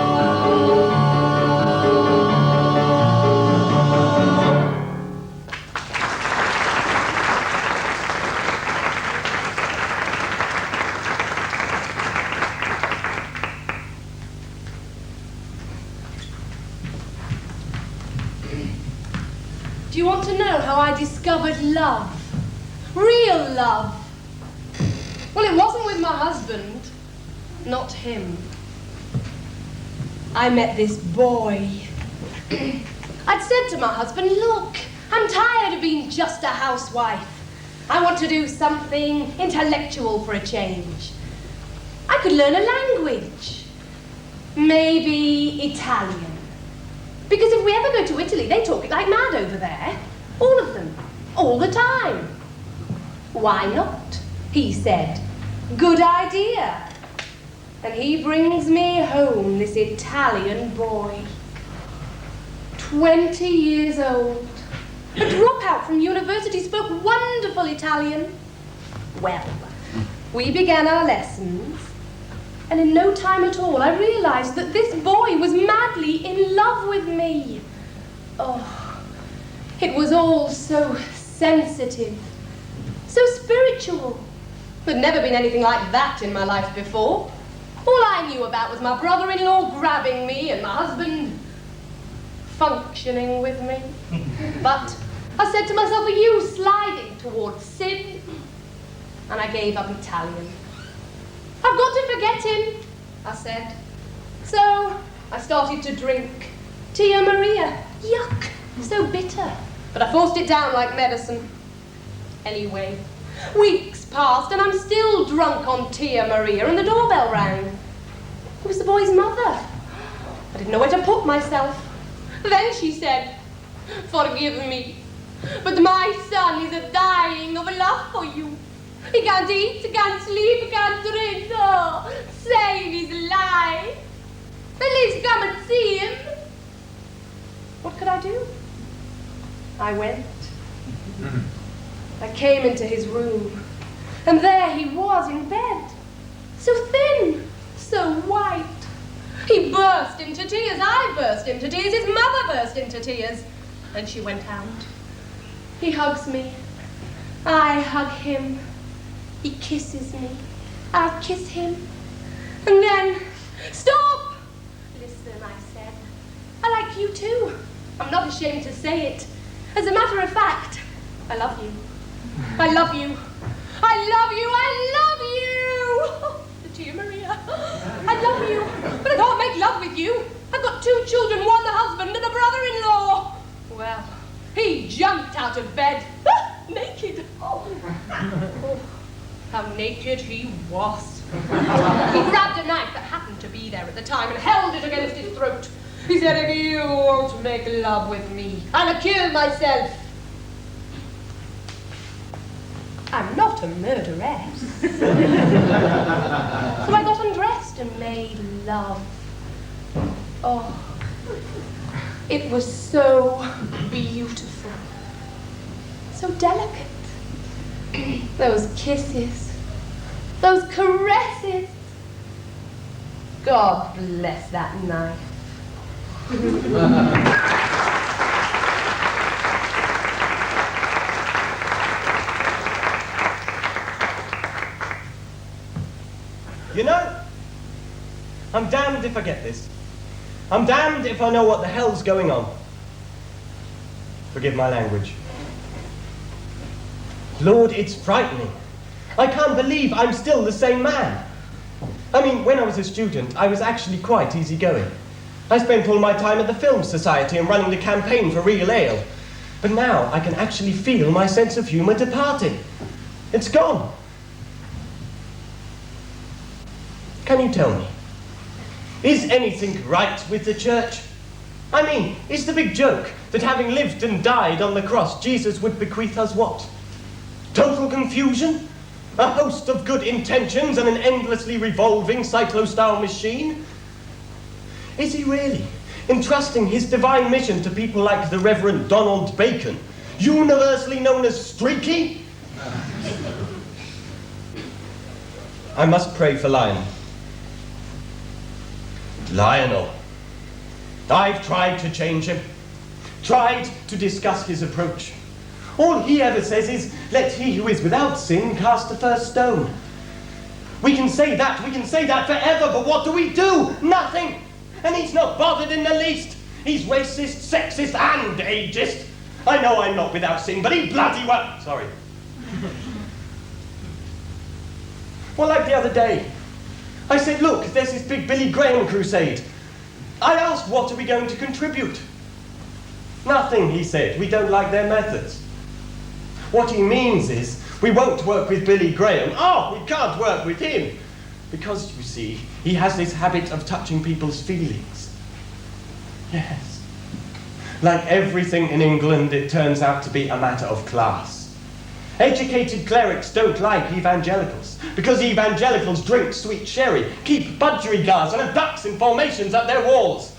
Do you want to know how I discovered love? Real love? Well, it wasn't with my husband. Not him. I met this boy. I'd said to my husband, look, I'm tired of being just a housewife. I want to do something intellectual for a change. I could learn a language. Maybe Italian. Because if we ever go to Italy, they talk it like mad over there. All of them. All the time. Why not? He said. Good idea. And he brings me home this Italian boy. 20 years old. A dropout from university, spoke wonderful Italian. Well, we began our lessons. And in no time at all, I realized that this boy was madly in love with me. Oh, it was all so sensitive, so spiritual. There'd never been anything like that in my life before. All I knew about was my brother-in-law grabbing me and my husband functioning with me. But I said to myself, are you sliding towards sin? And I gave up Italian. I've got to forget him, I said. So I started to drink Tia Maria. Yuck, so bitter. But I forced it down like medicine. Anyway, weeks passed and I'm still drunk on Tia Maria and the doorbell rang. It was the boy's mother. I didn't know where to put myself. Then she said, forgive me, but my son is dying of love for you. He can't eat, he can't sleep, he can't drink. Oh, save his life. At least come and see him. What could I do? I went. I came into his room, and there he was in bed. So thin, so white. He burst into tears, I burst into tears, his mother burst into tears. And she went out. He hugs me. I hug him. He kisses me. I kiss him. And then, stop! Listen, I said. I like you too. I'm not ashamed to say it. As a matter of fact, I love you. I love you. I love you. I love you! The Tia Maria. I love you, but I can't make love with you. I've got 2 children, one a husband and a brother-in-law. Well, he jumped out of bed, naked. Oh, how naked he was. He grabbed a knife that happened to be there at the time and held it against his throat. He said, if you won't make love with me, I'll kill myself. I'm not a murderess. So I got undressed and made love. Oh, it was so beautiful, so delicate. Those kisses, those caresses. God bless that knife. You know, I'm damned if I get this. I'm damned if I know what the hell's going on. Forgive my language. Lord, it's frightening. I can't believe I'm still the same man. I mean, when I was a student, I was actually quite easygoing. I spent all my time at the Film Society and running the campaign for Real Ale. But now I can actually feel my sense of humour departing. It's gone. Can you tell me, is anything right with the church? I mean, is the big joke that having lived and died on the cross, Jesus would bequeath us what? Total confusion? A host of good intentions and an endlessly revolving cyclo-style machine? Is he really entrusting his divine mission to people like the Reverend Donald Bacon, universally known as Streaky? I must pray for Lionel. Lionel. I've tried to change him, tried to discuss his approach. All he ever says is, let he who is without sin cast the first stone. We can say that forever, but what do we do? Nothing! And he's not bothered in the least. He's racist, sexist, and ageist. I know I'm not without sin, but he bloody well... Sorry. Well, like the other day, I said, look, there's this big Billy Graham crusade. I asked, what are we going to contribute? Nothing, he said. We don't like their methods. What he means is, we won't work with Billy Graham. Oh, we can't work with him. Because, you see, he has this habit of touching people's feelings. Yes. Like everything in England, it turns out to be a matter of class. Educated clerics don't like evangelicals, because evangelicals drink sweet sherry, keep budgerigars and have ducks in formations at their walls.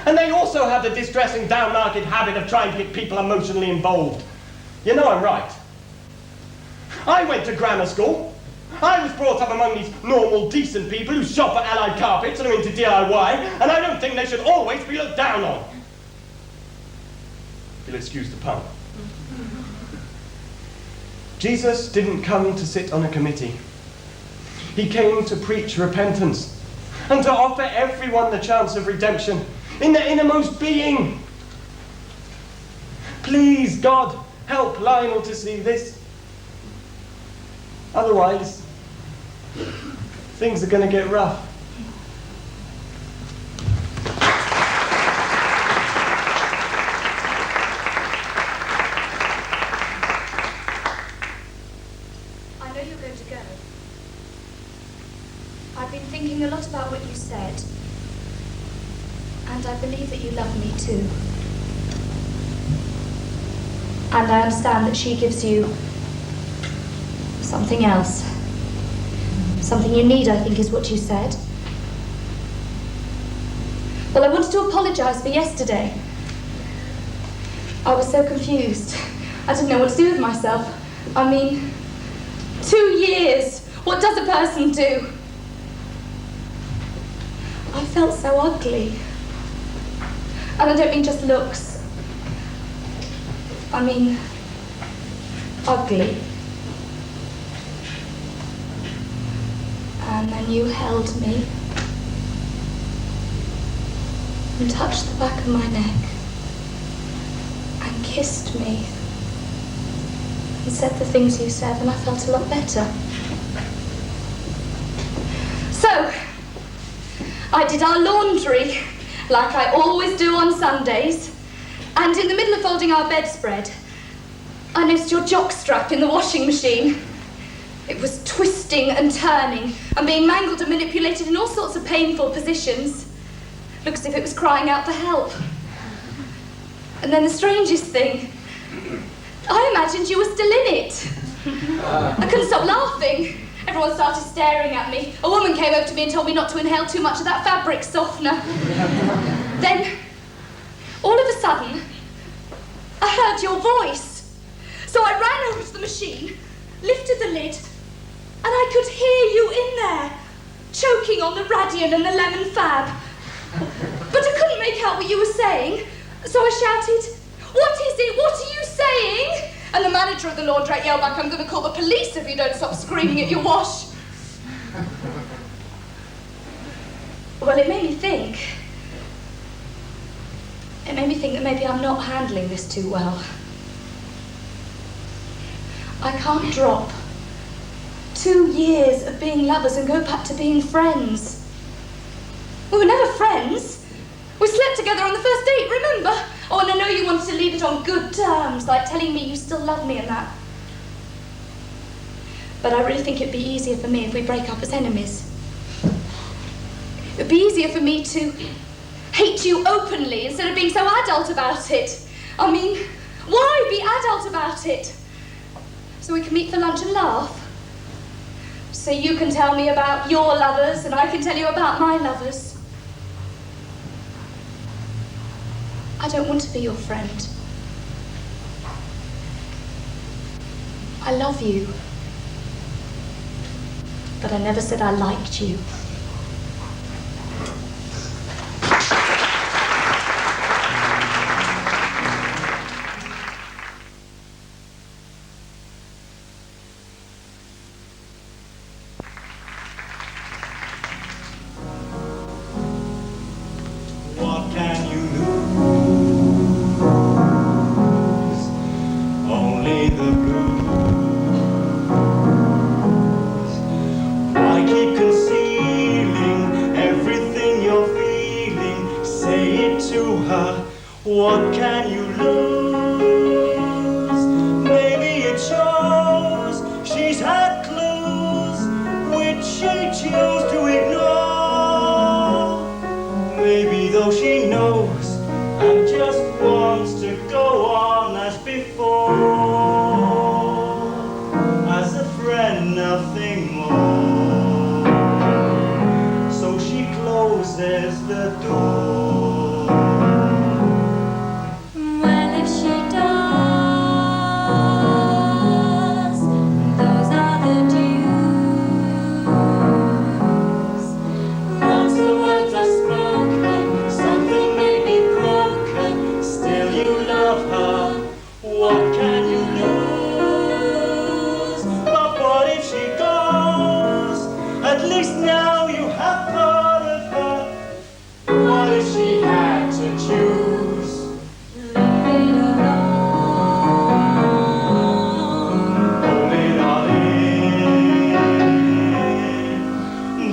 And they also have the distressing down-market habit of trying to get people emotionally involved. You know I'm right. I went to grammar school. I was brought up among these normal, decent people who shop at Allied Carpets and are into DIY, and I don't think they should always be looked down on. If you'll excuse the pun. Jesus didn't come to sit on a committee. He came to preach repentance and to offer everyone the chance of redemption in their innermost being. Please, God, help Lionel to see this. Otherwise, things are going to get rough. I know you're going to go. I've been thinking a lot about what you said, and I believe that you love me too. And I understand that she gives you something else. Something you need, I think, is what you said. Well, I wanted to apologise for yesterday. I was so confused. I didn't know what to do with myself. I mean, 2 years. What does a person do? I felt so ugly. And I don't mean just looks. I mean, ugly. And then you held me and touched the back of my neck and kissed me and said the things you said, and I felt a lot better. So, I did our laundry like I always do on Sundays, and in the middle of folding our bedspread, I noticed your jockstrap in the washing machine. It was twisting and turning and being mangled and manipulated in all sorts of painful positions. Looked as if it was crying out for help. And then the strangest thing, I imagined you were still in it. I couldn't stop laughing. Everyone started staring at me. A woman came over to me and told me not to inhale too much of that fabric softener. Then, all of a sudden, I heard your voice. So I ran over to the machine, lifted the lid, and I could hear you in there, choking on the Radian and the lemon fab. But I couldn't make out what you were saying, so I shouted, "What is it? What are you saying?" And the manager of the laundrette yelled back, "I'm going to call the police if you don't stop screaming at your wash." Well, it made me think. It made me think that maybe I'm not handling this too well. I can't drop 2 years of being lovers and go back to being friends. We were never friends. We slept together on the first date, remember? Oh, and I know you wanted to leave it on good terms, like telling me you still love me and that. But I really think it'd be easier for me if we break up as enemies. It'd be easier for me to hate you openly instead of being so adult about it. I mean, why be adult about it? So we can meet for lunch and laugh. So you can tell me about your lovers and I can tell you about my lovers. I don't want to be your friend. I love you. But I never said I liked you. What can you lose? Only the blues. Why keep concealing everything you're feeling? Say it to her. What can you lose? Maybe it shows she's had clues which she chose to ignore. Maybe though she knows and just wants to go on as before, as a friend, nothing more. So she closes the door. Well, if she does, those are the dues. Once the words are spoken, something may be broken. Still you love her. What can you lose? But what if she goes? At least now you have part of her. What if she had to choose? Leave it alone. Hold it all in.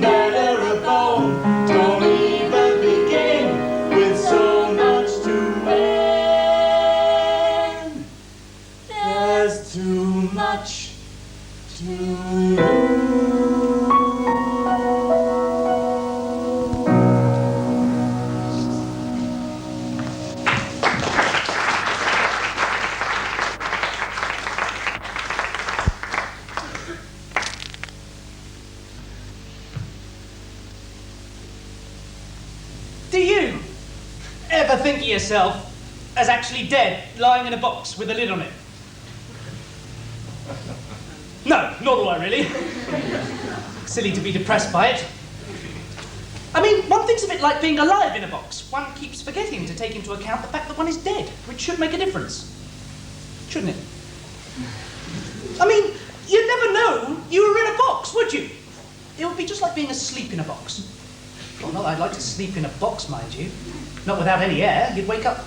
Better a bone. Don't even begin with so much to win. There's too much to lose. Do you ever think of yourself as actually dead, lying in a box with a lid on it? No, nor do I really. Silly to be depressed by it. I mean, one thinks of it like being alive in a box. One keeps forgetting to take into account the fact that one is dead, which should make a difference. Shouldn't it? I mean, you'd never know you were in a box, would you? It would be just like being asleep in a box. Well, not that I'd like to sleep in a box, mind you. Not without any air. You'd wake up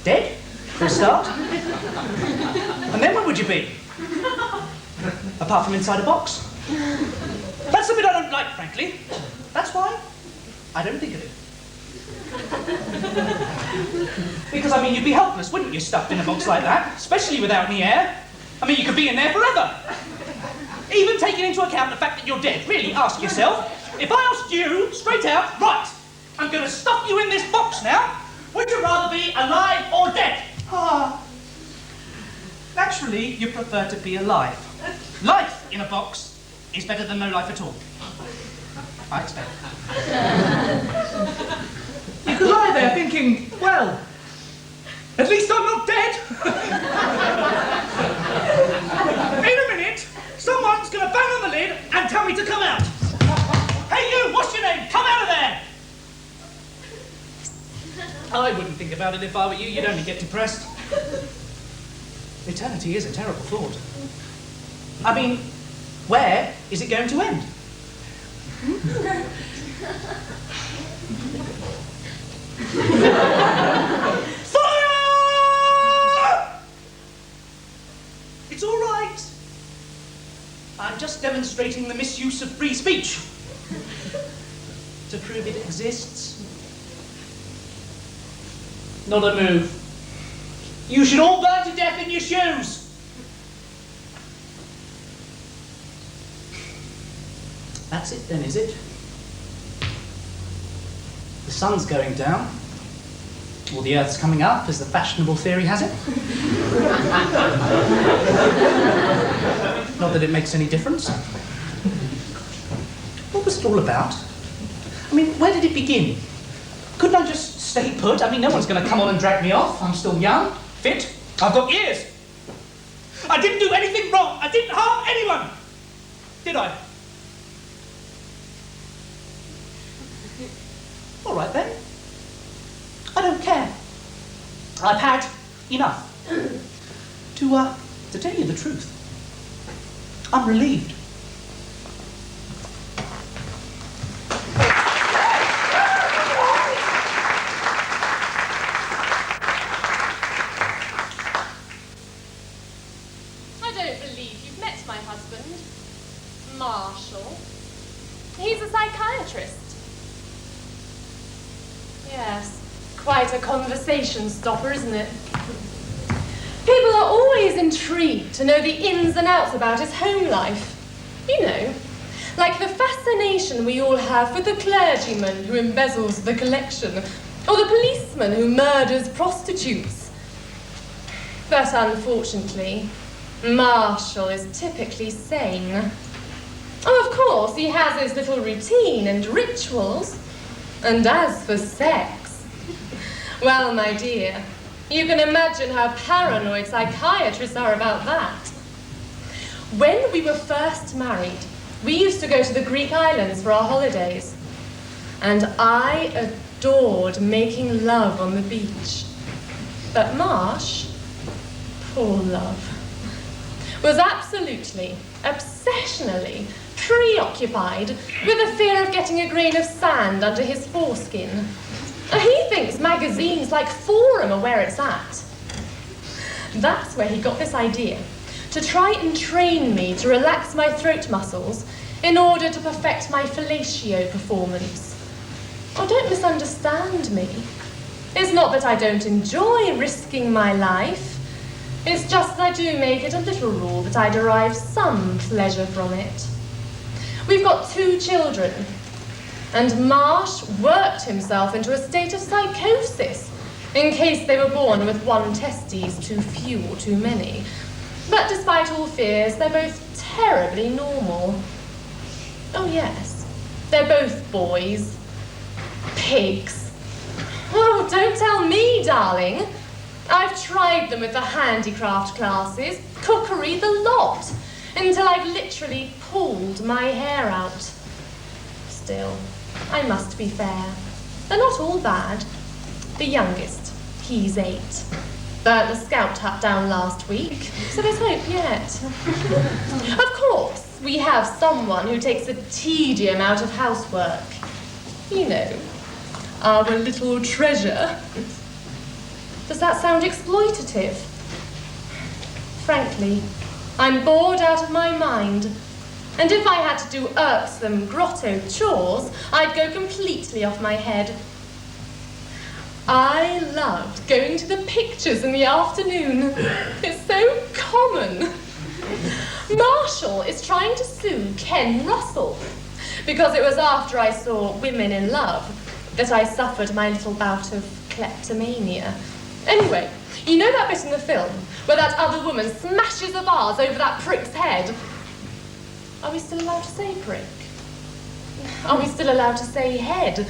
dead, for a start. And then where would you be? Apart from inside a box. That's the bit I don't like, frankly. That's why I don't think of it. Because, I mean, you'd be helpless, wouldn't you, stuffed in a box like that? Especially without any air. I mean, you could be in there forever. Even taking into account the fact that you're dead. Really, ask yourself, if I asked you, straight out, right, I'm going to stuff you in this box now, would you rather be alive or dead? Ah. Naturally, you prefer to be alive. in a box is better than no life at all. I expect. You could lie there thinking, well, at least I'm not dead. In a minute, someone's going to bang on the lid and tell me to come out. Hey you, what's your name? Come out of there! I wouldn't think about it if I were you. You'd only get depressed. Eternity is a terrible thought. I mean, where is it going to end? Fire! It's all right. I'm just demonstrating the misuse of free speech. To prove it exists. Not a move. You should all burn to death in your shoes. That's it then, is it? The sun's going down, or the earth's coming up, as the fashionable theory has it. Not that it makes any difference. What was it all about? I mean, where did it begin? Couldn't I just stay put? I mean, no one's going to come on and drag me off. I'm still young, fit, I've got years. I didn't do anything wrong. I didn't harm anyone. Did I? All right then. I don't care. I've had enough. To tell you the truth, I'm relieved. I don't believe you've met my husband, Marshall. He's a psychiatrist. Yes, quite a conversation stopper, isn't it? People are always intrigued to know the ins and outs about his home life. You know, like the fascination we all have with the clergyman who embezzles the collection, or the policeman who murders prostitutes. But unfortunately, Marshall is typically sane. Oh, of course, he has his little routine and rituals. And as for sex, well, my dear, you can imagine how paranoid psychiatrists are about that. When we were first married, we used to go to the Greek islands for our holidays. And I adored making love on the beach. But Marsh, poor love, was absolutely, obsessionally preoccupied with the fear of getting a grain of sand under his foreskin. He thinks magazines like Forum are where it's at. That's where he got this idea, to try and train me to relax my throat muscles in order to perfect my fellatio performance. Oh, don't misunderstand me. It's not that I don't enjoy risking my life. It's just that I do make it a little rule that I derive some pleasure from it. We've got 2 children, and Marsh worked himself into a state of psychosis in case they were born with 1 testes too few or too many. But despite all fears, they're both terribly normal. Oh yes, they're both boys. Pigs. Oh, don't tell me, darling. I've tried them with the handicraft classes, cookery, the lot, until I've literally pulled my hair out. Still, I must be fair. They're not all bad. The youngest, he's 8. Burnt the scout hut down last week, so there's hope yet. Of course, we have someone who takes the tedium out of housework. You know, our little treasure. Does that sound exploitative? Frankly, I'm bored out of my mind. And if I had to do irksome grotto chores, I'd go completely off my head. I loved going to the pictures in the afternoon. It's so common. Marshall is trying to sue Ken Russell because it was after I saw Women in Love that I suffered my little bout of kleptomania. Anyway, you know that bit in the film where that other woman smashes a vase over that prick's head? Are we still allowed to say prick? Are we still allowed to say head?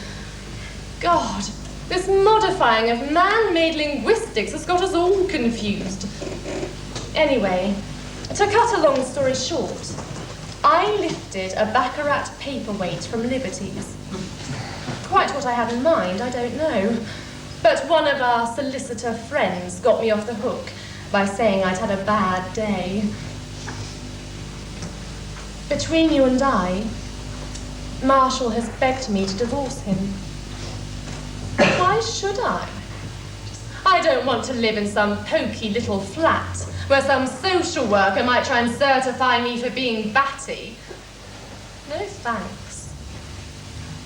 God, this modifying of man-made linguistics has got us all confused. Anyway, to cut a long story short, I lifted a baccarat paperweight from Liberty's. Quite what I had in mind, I don't know. But one of our solicitor friends got me off the hook by saying I'd had a bad day. Between you and I, Marshall has begged me to divorce him. Why should I? I don't want to live in some poky little flat where some social worker might try and certify me for being batty. No thanks.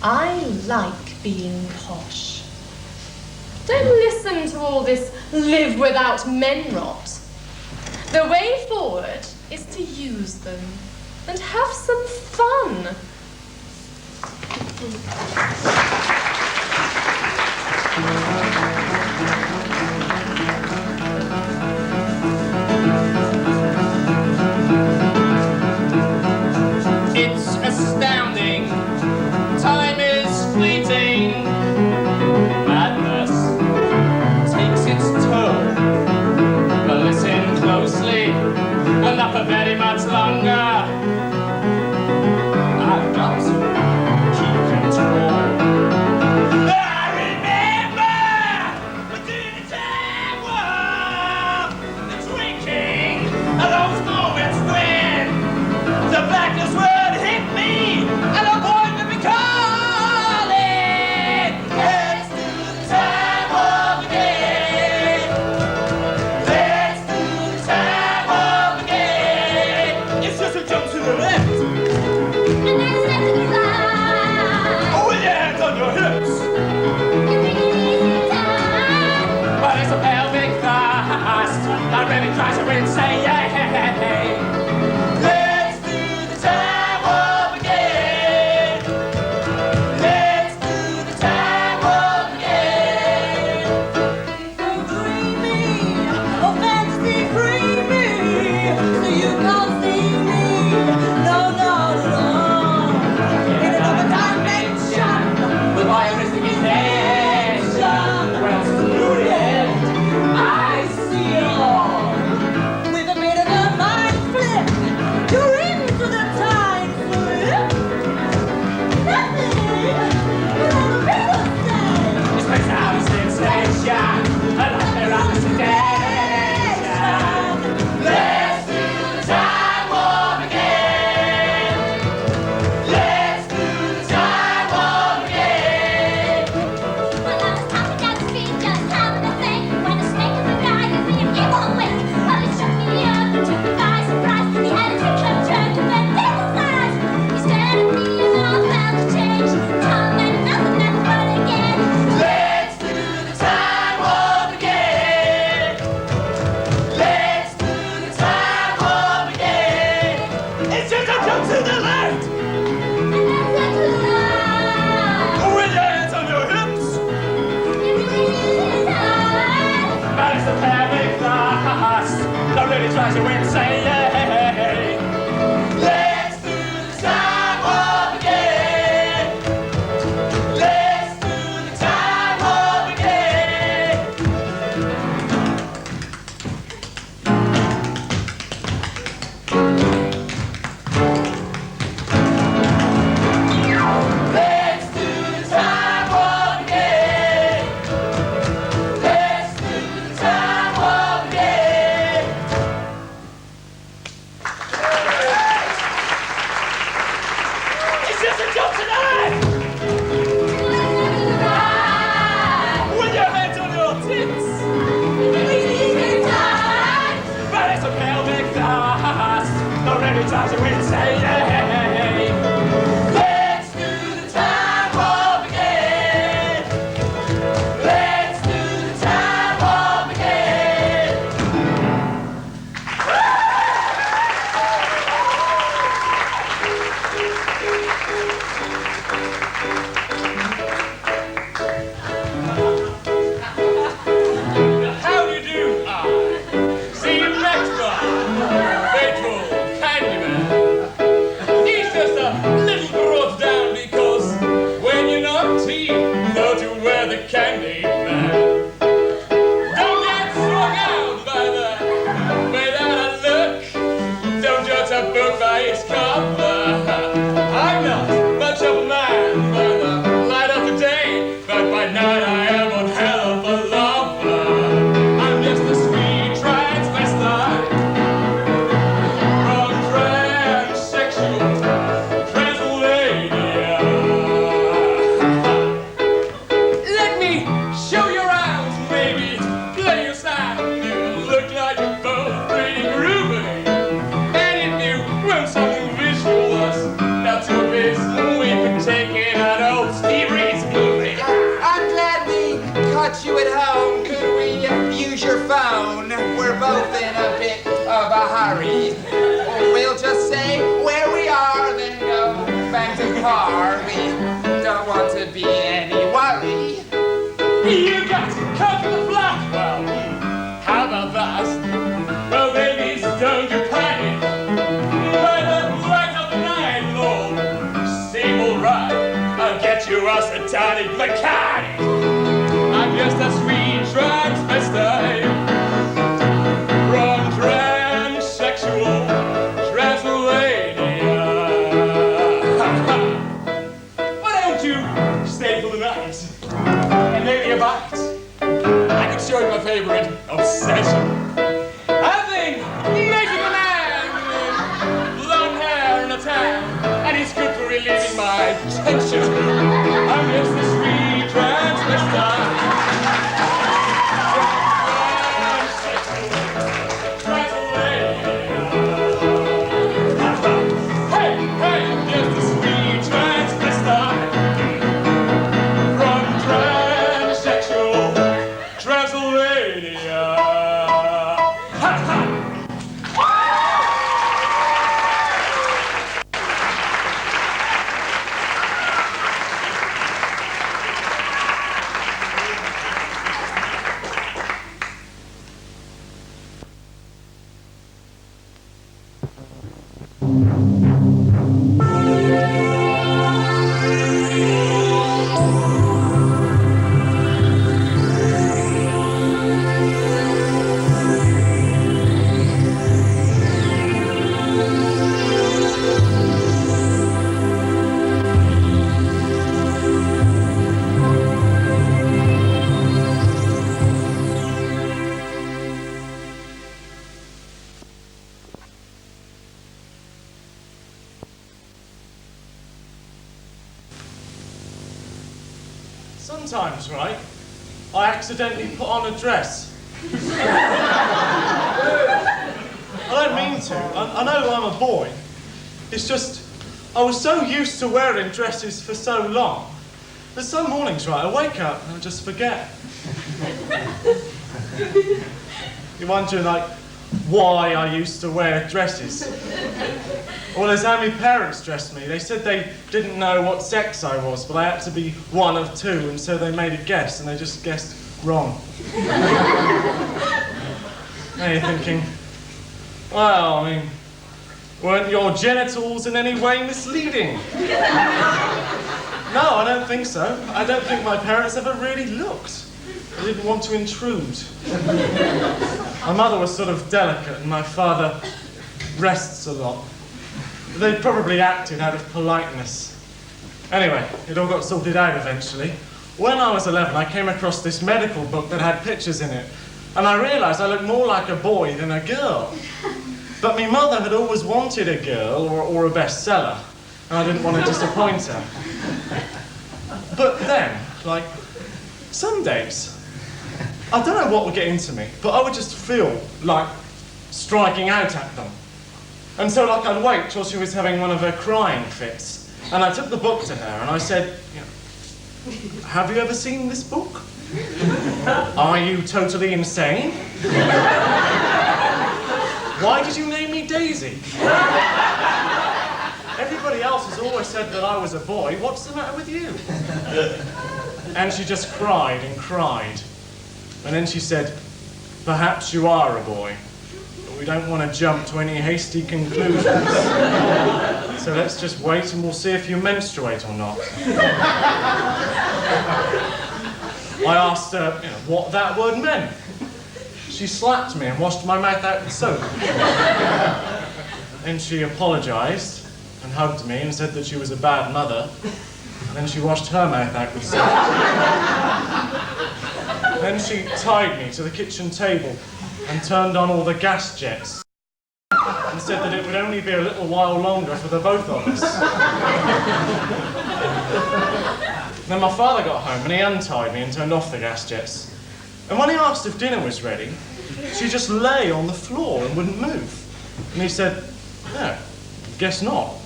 I like being posh. Don't listen to all this live without men rot. The way forward is to use them and have some fun. It's astounding. Time is fleeting. Madness takes its toll. But listen closely, well, not for very much longer. I've got to keep control. I remember during the time war, the drinking of those moments when the blackness would hit me, and a boy would be calling. Let's do the time warp again. Let's do the time warp again. It's just a jump to the left. And then step to the right. Oh, with your hands on your hips. You take it easy time. But it's a pelvic thrust that really drives you insane. Let's do the time warp again. Let's do the time warp again. So dreamy, oh fantasy creamy, so you can't see me, no, no, no. In another dimension, With my investigation, well suited, I see it all. with a bit of a mind flip, you're into the time slip. Nothing, but all the people say. This place out of sensation, I like their observation. Let's do the time warp again. Let's do the time warp again. Well, I was talking down the street, just having a thing, when a snake in the guy you think it won't win. Well, it shook me up, took me by surprise. The attitude kept turning, then devil's eyes. He stared at me and I felt a change. Tongue and nothing but again. Let's do the time warp again. Let's do the time warp again. It's just a jump to the left. With your hands on your hips. But it's the pelvic thrust that really drives you insane. Let's do the time warp again. Let's do the time warp again. Let's do the time warp again. Let's do the time warp again. It's just a jump to the left. With your hands on your tits. But it's a pelvic thrust that really drives you insane. Let's do the time warp again. Let's do the time warp again. How do you do? See you next time. Faithful Candyman. a satanic mechanic. I'm just a sweet transvestite from transsexual Transylvania. Why don't you stay for the night and maybe a bite? I could show you my favorite obsession. I think making a man with long hair and a tan, and it's good for relieving my tension. I'm just a sweet transvestite. Hey, I'm just a sweet transvestite from transsexual Transylvania. Ha ha! Sometimes, right, I accidentally put on a dress. I don't mean to. I know I'm a boy. It's just, I was so used to wearing dresses for so long. There's some mornings, right, I wake up and I just forget. You're wondering, like, why I used to wear dresses. Well, there's how my parents dressed me. They said they didn't know what sex I was, but I had to be one of two, and so they made a guess, and they just guessed wrong. Now you're thinking, well, I mean, weren't your genitals in any way misleading? No, I don't think so. I don't think my parents ever really looked. They didn't want to intrude. My mother was sort of delicate, and my father rests a lot. They probably acted out of politeness. Anyway, it all got sorted out eventually. When I was 11, I came across this medical book that had pictures in it, and I realised I looked more like a boy than a girl. But my mother had always wanted a girl or a bestseller, and I didn't want to disappoint her. But then, like, some days, I don't know what would get into me, but I would just feel like striking out at them. And so, like, I'd wait till she was having one of her crying fits, and I took the book to her and I said, you know, have you ever seen this book? Are you totally insane? Why did you name me Daisy? Everybody else has always said that I was a boy. What's the matter with you? And she just cried and cried. And then she said, perhaps you are a boy. We don't want to jump to any hasty conclusions. So let's just wait and we'll see if you menstruate or not. I asked her, you know, what that word meant. She slapped me and washed my mouth out with soap. Then she apologised and hugged me and said that she was a bad mother. And then she washed her mouth out with soap. Then she tied me to the kitchen table and turned on all the gas jets and said that it would only be a little while longer for the both of us. Then my father got home and he untied me and turned off the gas jets. And when he asked if dinner was ready, she just lay on the floor and wouldn't move. And he said, no, guess not.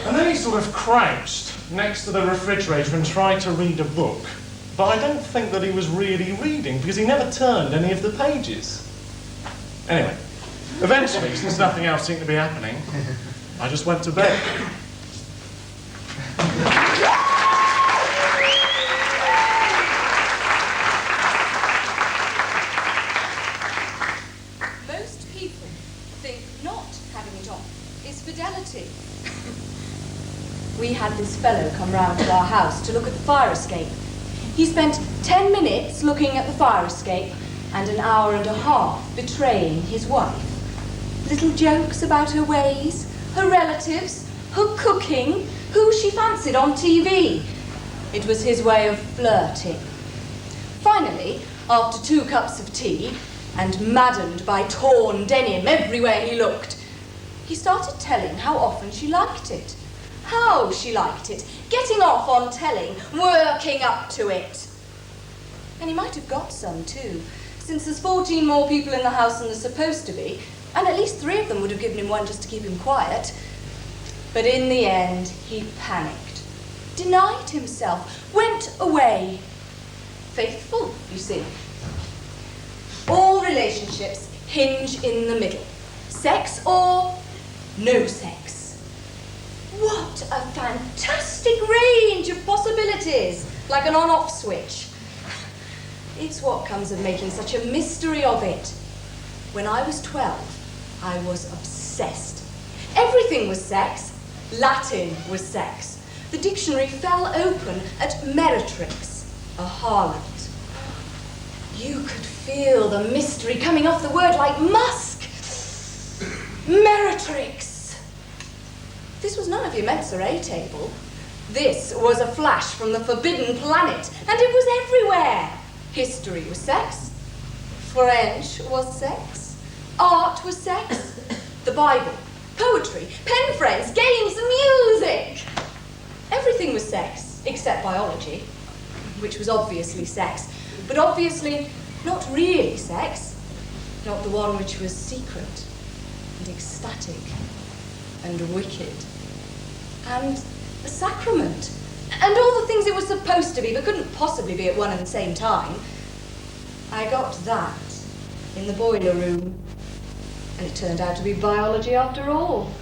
And then he sort of crouched next to the refrigerator and tried to read a book. But I don't think that he was really reading because he never turned any of the pages. Anyway, eventually, since nothing else seemed to be happening, I just went to bed. Most people think not having it on is fidelity. we had this fellow come round to our house to look at the fire escape. He spent 10 minutes looking at the fire escape and an hour and a half betraying his wife. Little jokes about her ways, her relatives, her cooking, who she fancied on TV. It was his way of flirting. Finally, after 2 cups of tea, and maddened by torn denim everywhere he looked, he started telling how often she liked it, how she liked it, getting off on telling, working up to it. And he might have got some too, since there's 14 more people in the house than there's supposed to be, and at least 3 of them would have given him one just to keep him quiet. But in the end, he panicked, denied himself, went away. Faithful, you see. All relationships hinge in the middle. Sex or no sex. What a fantastic range of possibilities, like an on-off switch. It's what comes of making such a mystery of it. When I was 12, I was obsessed. Everything was sex. Latin was sex. The dictionary fell open at meretrix, a harlot. You could feel the mystery coming off the word like musk. Meretrix. This was none of your Mensa A table. This was a flash from the forbidden planet, and it was everywhere. History was sex. French was sex. Art was sex. The Bible, poetry, pen friends, games, music. Everything was sex, except biology, which was obviously sex, but obviously not really sex, not the one which was secret and ecstatic and wicked and a sacrament and all the things it was supposed to be but couldn't possibly be at one and the same time. I got that in the boiler room, and it turned out to be biology after all.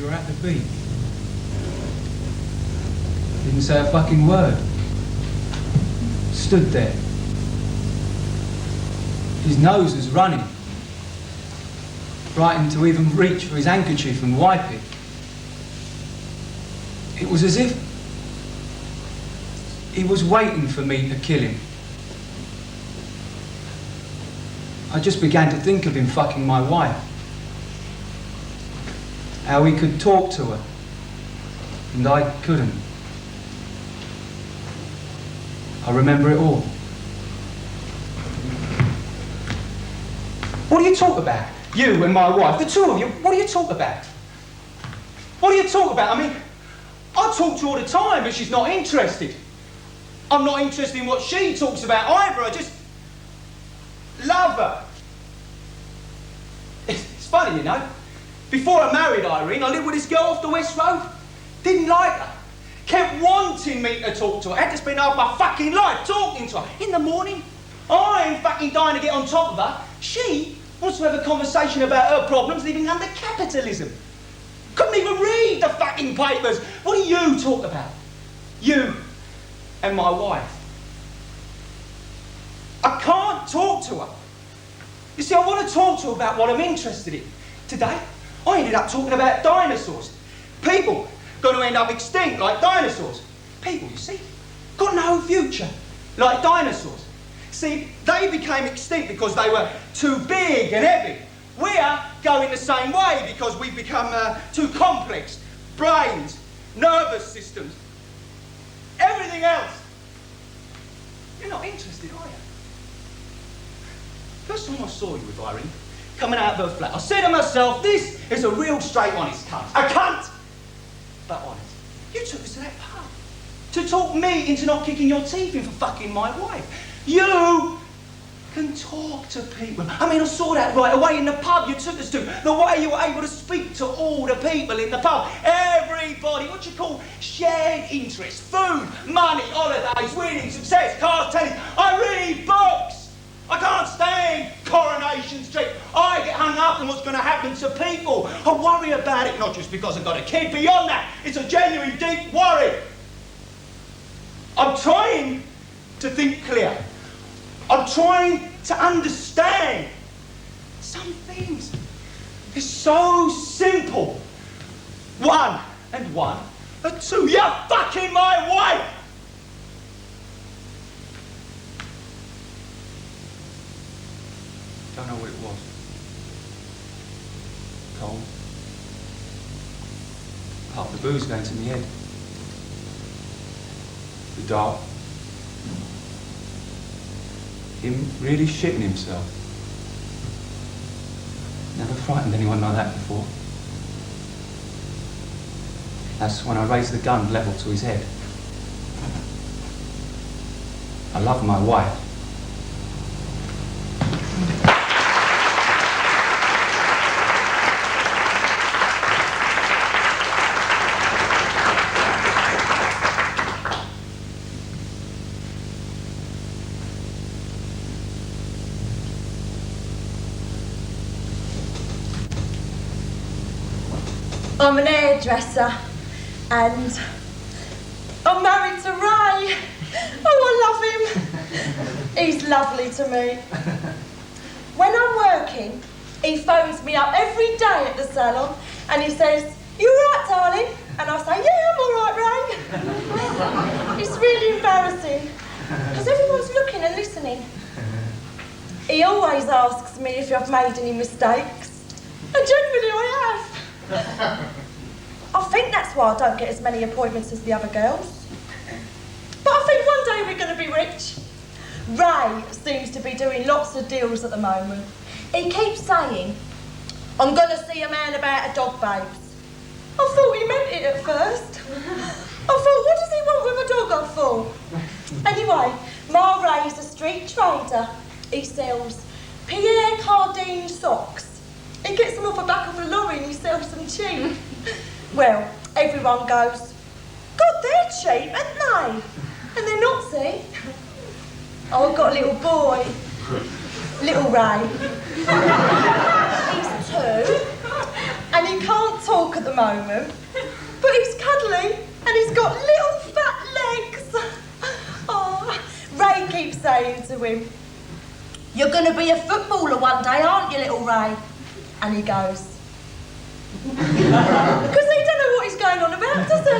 we were at the beach. Didn't say a fucking word. Stood there. His nose was running. Frightened to even reach for his handkerchief and wipe it. It was as if he was waiting for me to kill him. I just began to think of him fucking my wife. How he could talk to her, and I couldn't. I remember it all. What do you talk about? You and my wife, the two of you, what do you talk about? What do you talk about? I mean, I talk to her all the time, but she's not interested. I'm not interested in what she talks about either. I just love her. It's funny, you know. Before I married Irene, I lived with this girl off the West Road. Didn't like her. Kept wanting me to talk to her. Had to spend half my fucking life talking to her. In the morning, I'm fucking dying to get on top of her. She wants to have a conversation about her problems living under capitalism. Couldn't even read the fucking papers. What do you talk about? You and my wife. I can't talk to her. You see, I want to talk to her about what I'm interested in. Today, I ended up talking about dinosaurs. People going to end up extinct like dinosaurs. People, you see, got no future like dinosaurs. See, they became extinct because they were too big and heavy. We're going the same way because we've become too complex. Brains, nervous systems, everything else. You're not interested, are you? First time I saw you with Irene, coming out of her flat, I said to myself, this is a real straight honest cunt. A cunt! But honest. You took us to that pub to talk me into not kicking your teeth in for fucking my wife. You can talk to people. I mean, I saw that right away in the pub you took us to. The way you were able to speak to all the people in the pub. Everybody, what you call shared interests. Food, money, holidays, winning, success, cars, tennis. I read books. I can't stand Coronation Street. I get hung up on what's going to happen to people. I worry about it, not just because I've got a kid. Beyond that, it's a genuine deep worry. I'm trying to think clear. I'm trying to understand. Some things are so simple. 1 and 1 are 2. You're fucking my wife! Don't know what it was. Cold. Half the booze going to my head. The dark. Him really shitting himself. Never frightened anyone like that before. That's when I raised the gun level to his head. I love my wife. I'm an hairdresser and I'm married to Ray. Oh, I love him. He's lovely to me. When I'm working, he phones me up every day at the salon and he says, "You all right, darling?" And I say, "Yeah, I'm all right, Ray." It's really embarrassing because everyone's looking and listening. He always asks me if I've made any mistakes. And generally I have. I think that's why I don't get as many appointments as the other girls. But I think one day we're going to be rich. Ray seems to be doing lots of deals at the moment. He keeps saying, "I'm going to see a man about a dog, babes." I thought he meant it at first. I thought, what does he want with a dog, I thought? Anyway, my Ray's a street trader. He sells Pierre Cardin socks. He gets them off the back of a lorry and he sells them cheap. Well, everyone goes, "God, they're cheap, aren't they?" And they're not, see? Oh, I've got a little boy. Little Ray. He's 2. And he can't talk at the the moment, but he's cuddly and he's got little fat legs. Oh, Ray keeps saying to him, "You're going to be a footballer one day, aren't you, little Ray?" And he goes, because he don't know what he's going on about, does he?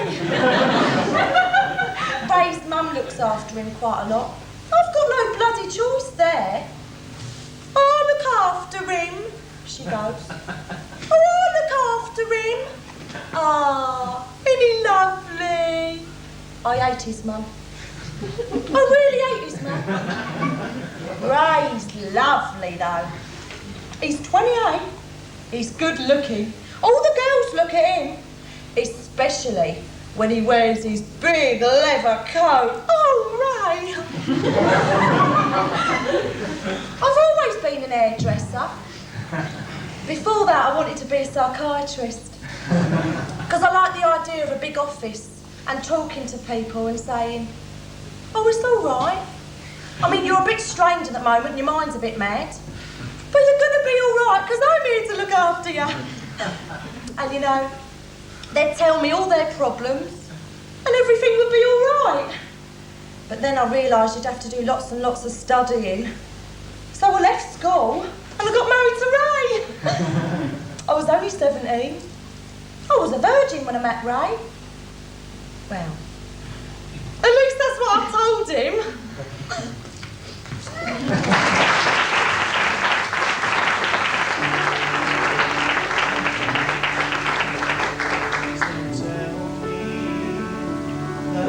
Ray's mum looks after him quite a lot. I've got no bloody choice there. "I'll look after him," she goes. "Oh, I'll look after him. Ah, isn't he lovely?" I hate his mum. I really hate his mum. Ray's lovely though. He's 28. He's good looking. All the girls look at him, especially when he wears his big leather coat. Oh, Ray! I've always been an hairdresser. Before that, I wanted to be a psychiatrist. Because I like the idea of a big office and talking to people and saying, "Oh, it's all right. I mean, you're a bit strained at the moment and your mind's a bit mad. But you're going to be all right because I'm here to look after you." And you know, they'd tell me all their problems and everything would be all right. But then I realised you'd have to do lots and lots of studying. So I left school and I got married to Ray. I was only 17. I was a virgin when I met Ray. Well, at least that's what I told him.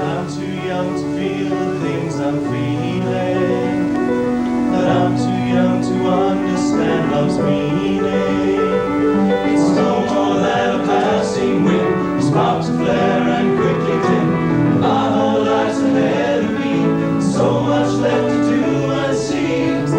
I'm too young to feel the things I'm feeling, that I'm too young to understand love's meaning. It's no more than a passing wind, sparks a flare and quickly dim. My whole life's ahead of me, so much left to do and see.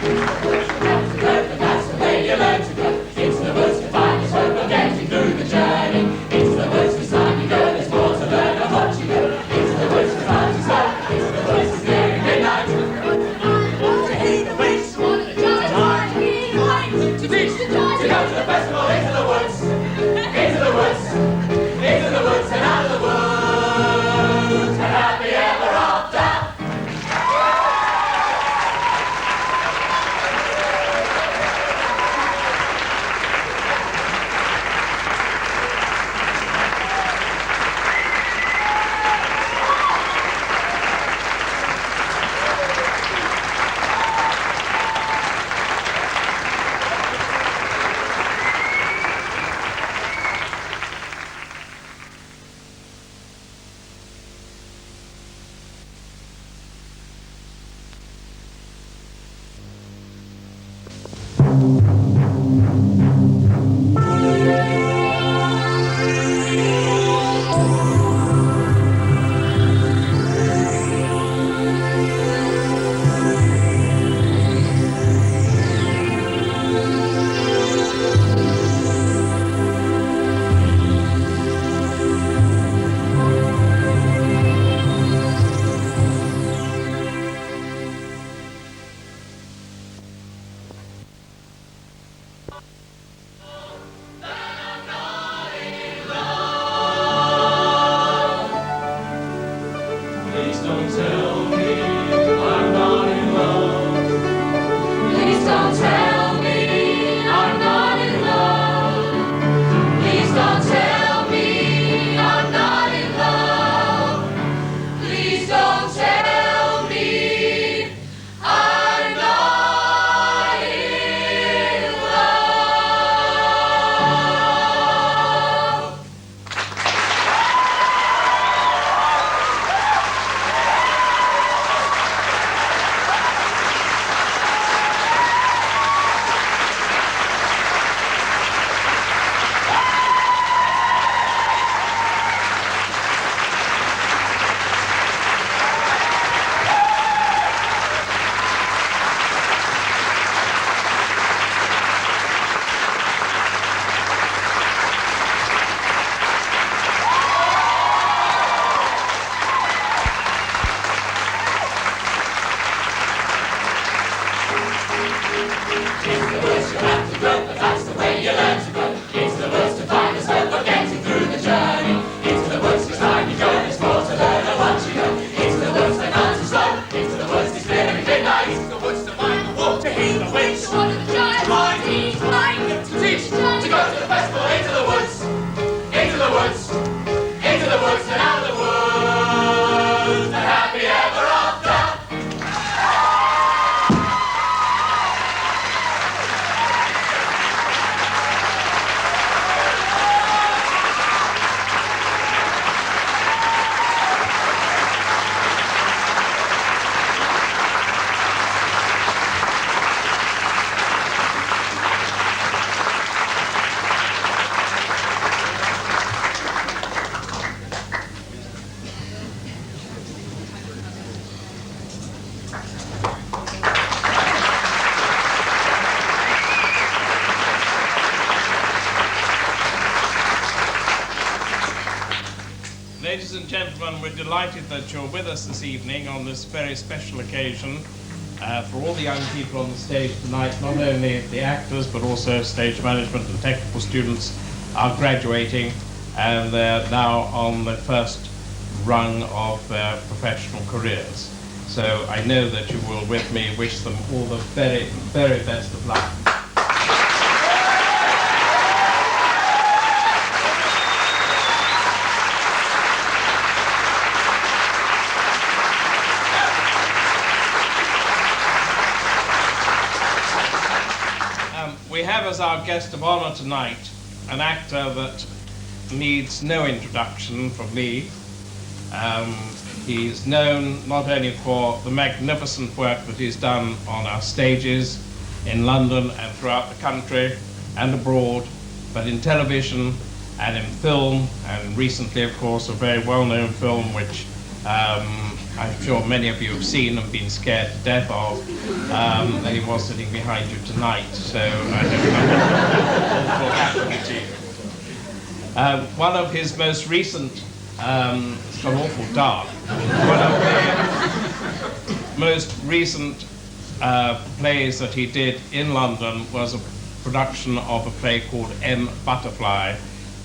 That's the way you learn to go. Into the woods to find this hope of getting through the journey. Into the woods this time you go, there's more to learn of what you go. Into the woods to find your soul. Into the woods is near midnight. To heed the wish, to teach, to go to the festival. Into the woods, into the woods, into the woods and out of the woods. And happy ever after. Ladies and gentlemen, we're delighted that you're with us this evening on this very special occasion for all the young people on the stage tonight. Not only the actors, but also stage management and technical students are graduating, and they're now on the first rung of their professional careers. So I know that you will, with me, wish them all the very, very best of luck. We have as our guest of honor tonight an actor that needs no introduction from me. He's known not only for the magnificent work that he's done on our stages in London and throughout the country and abroad, but in television and in film, and recently, of course, a very well-known film which I'm sure many of you have seen and been scared to death of. And he was sitting behind you tonight, so I hope nothing will happen to you. One of his most recent, it's gone awful dark, one of the most recent plays that he did in London was a production of a play called M. Butterfly,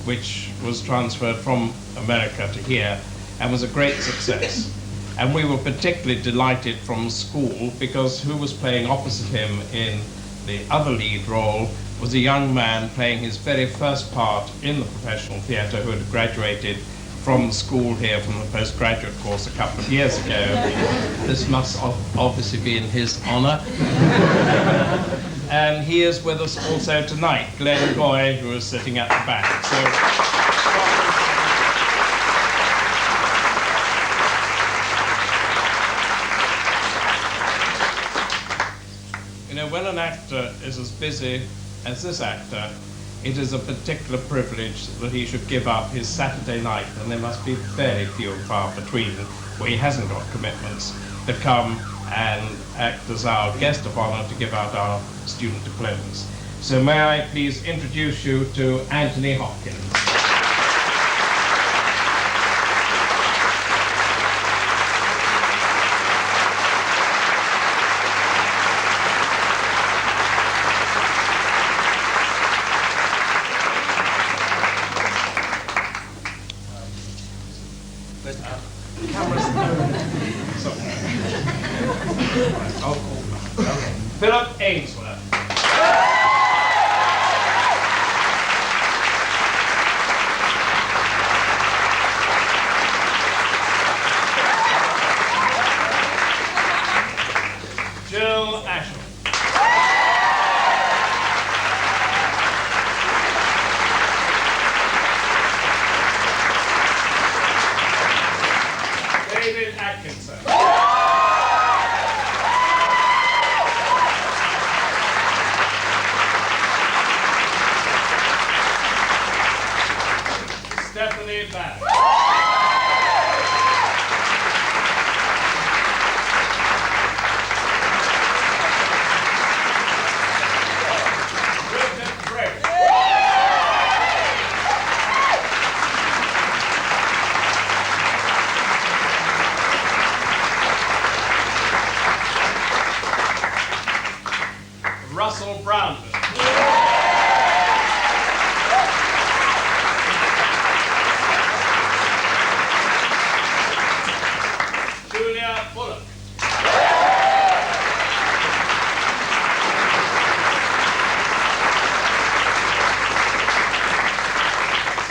which was transferred from America to here and was a great success. And we were particularly delighted from school because who was playing opposite him in the other lead role was a young man playing his very first part in the professional theatre who had graduated from school here from the postgraduate course a couple of years ago. This must obviously be in his honour. And he is with us also tonight, Glenn Goy, who is sitting at the back. So, you know, when an actor is as busy as this actor, it is a particular privilege that he should give up his Saturday night, and there must be very few and far between where he hasn't got commitments, to come and act as our guest of honor to give out our student diplomas. So may I please introduce you to Anthony Hopkins. Philip Ainsworth. Jill Ashall. David Atkinson. Stephanie Bannon. Richard Briggs. Russell Brown. Julia Bullock.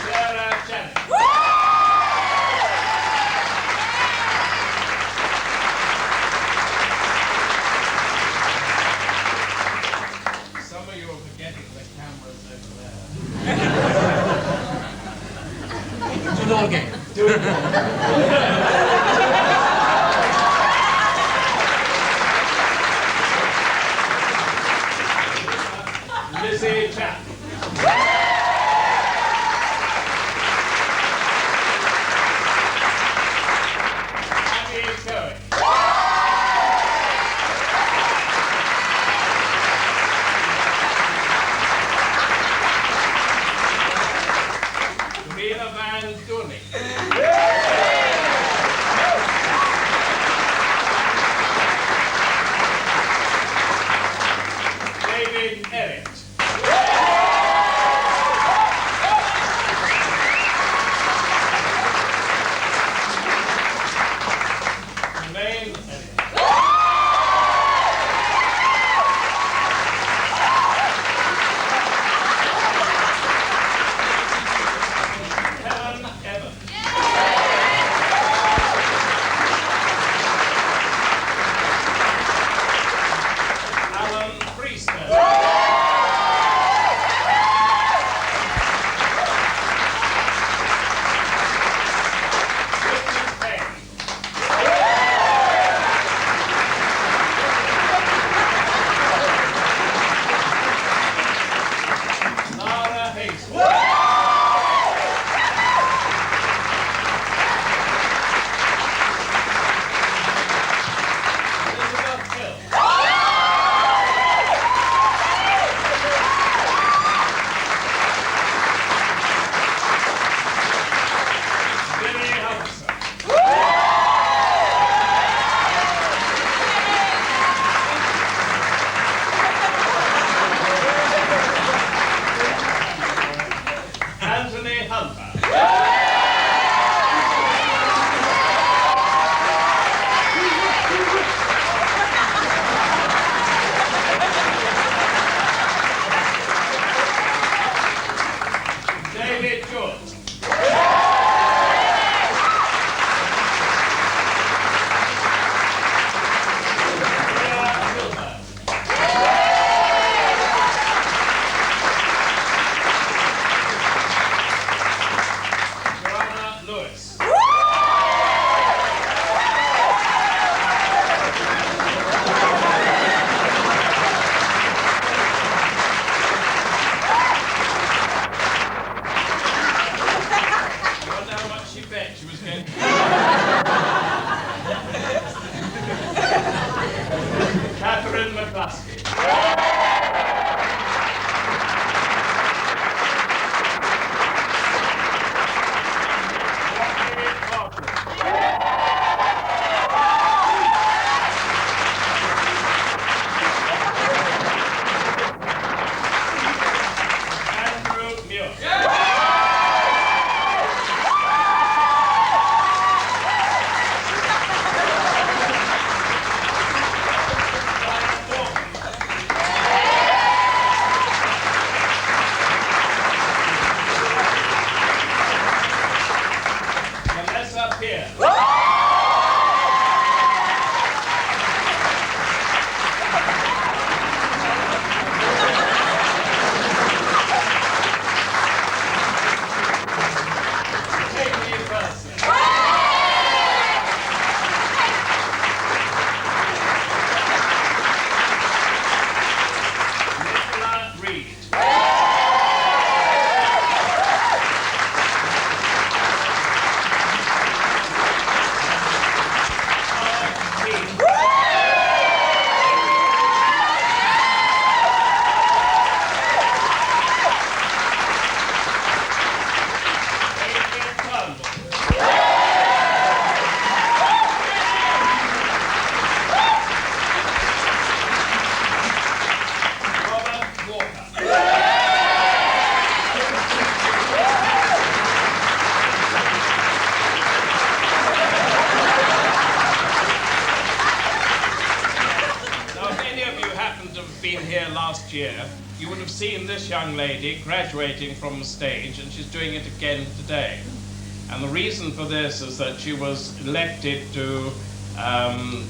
Sarah Janet. Some of you are forgetting the cameras over there. Do it all again. Do it all. Lizzie Chapman. Abby Cohen. Camila Van Doornik. David Eric. Jermaine Elliott. Helen Evans. Alan Priester. Richard Payne. here last year, you would have seen this young lady graduating from the stage, and she's doing it again today. And the reason for this is that she was elected to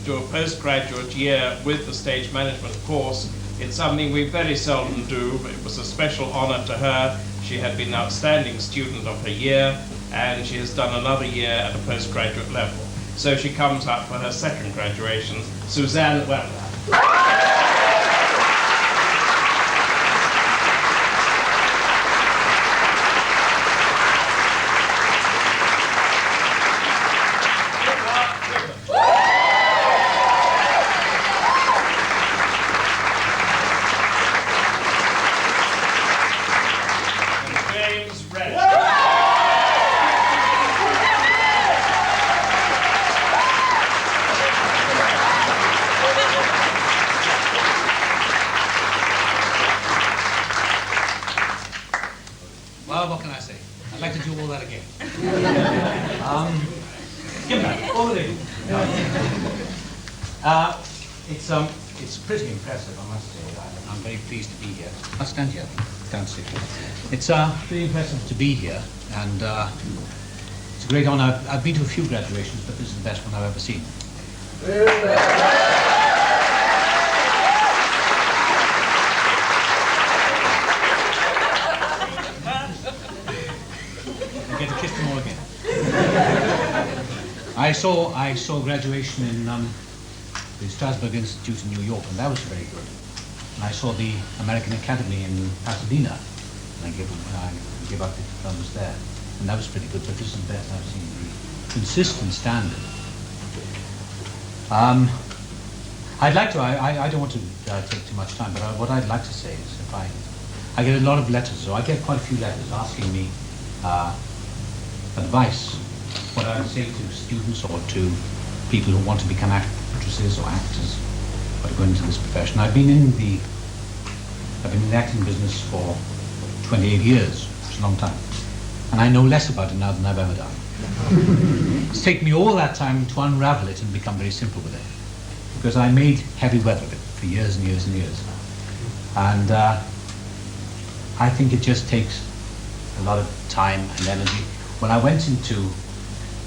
do a postgraduate year with the stage management course. It's something we very seldom do. It was a special honor to her. She had been an outstanding student of her year, and she has done another year at a postgraduate level. So she comes up for her second graduation. Suzanne Weller. Well, what can I say? I'd like to do all that again. Give back, over there. It's pretty impressive, I must say. I'm very pleased to be here. I'll stand here, don't sit. It's pretty impressive to be here, and it's a great honor. I've been to a few graduations, but this is the best one I've ever seen. I get to kiss them all again. I saw graduation in the Strasbourg Institute in New York, and that was very good. And I saw the American Academy in Pasadena, and I gave up the diplomas there, and that was pretty good. But this is the best I've seen. The consistent standard. I'd like to. I don't want to take too much time, but what I'd like to say is, if I get a lot of letters, so I get quite a few letters asking me advice, what I would say to students or to people who want to become actresses or actors or to go into this profession. I've been in the acting business for 28 years, which is a long time, and I know less about it now than I've ever done. It's taken me all that time to unravel it and become very simple with it, because I made heavy weather of it for years and years and years, and I think it just takes a lot of time and energy. When I went into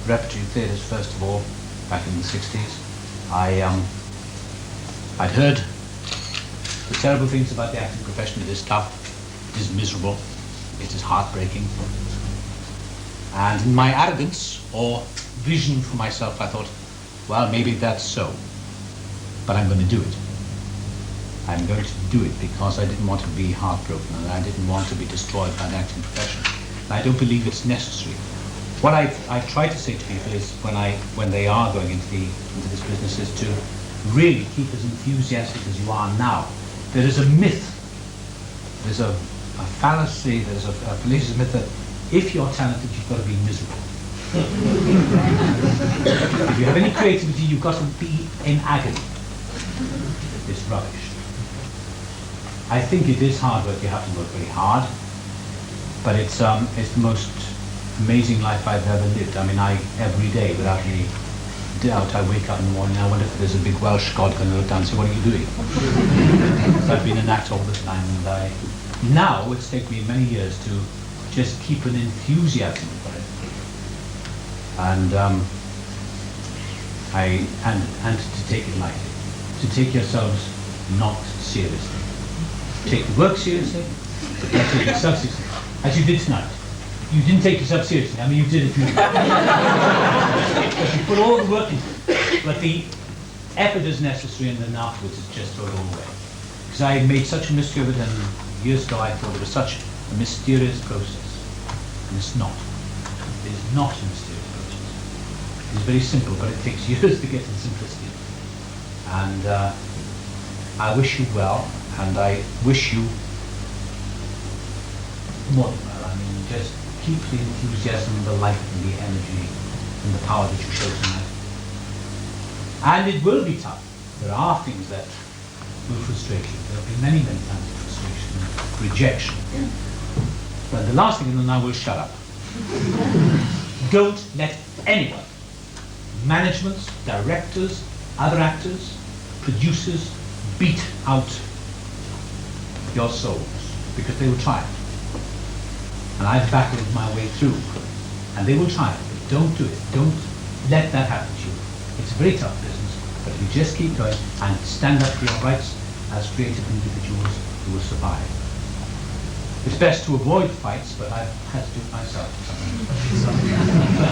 repertory theatres, first of all, back in the 60s, I'd heard the terrible things about the acting profession. It is tough, it is miserable, it is heartbreaking. And in my arrogance or vision for myself, I thought, well, maybe that's so, but I'm going to do it. I'm going to do it because I didn't want to be heartbroken, and I didn't want to be destroyed by the acting profession. And I don't believe it's necessary. What I try to say to people is, when they are going into this business, is to really keep as enthusiastic as you are now. There is a myth, there's a fallacy, there's a fallacious myth that if you're talented, you've got to be miserable. If you have any creativity, you've got to be in agony. It's rubbish. I think it is hard work. You have to work very hard, but it's the most amazing life I've ever lived. I mean, every day, without any doubt, I wake up in the morning and I wonder if there's a big Welsh god going to look down and say, "What are you doing?" So I've been an actor all the time, and now it's taken me many years to just keep an enthusiasm for it, and to take it lightly, to take yourselves not seriously. Take the work seriously, but don't take yourself seriously. As you did tonight. You didn't take yourself seriously. I mean, you did it. But you put all the work into it. But the effort is necessary, and then afterwards it's just throw it all away. Because I made such a mystery of it, and years ago I thought it was such a mysterious process. And it's not. It is not a mysterious process. It is very simple, but it takes years to get to the simplicity of it. And I wish you well. And I wish you more than well. I mean, just keep the enthusiasm, the life, and the energy, and the power that you show tonight. And it will be tough. There are things that will frustrate you. There will be many, many times of frustration, rejection. But the last thing, and then I will shut up. Don't let anyone, managements, directors, other actors, producers, beat out your souls, because they will try it. And I've battled my way through, and they will try it, but don't do it. Don't let that happen to you. It's a very tough business, but if you just keep going and stand up for your rights as creative individuals, you will survive. It's best to avoid fights, but I've had to do it myself.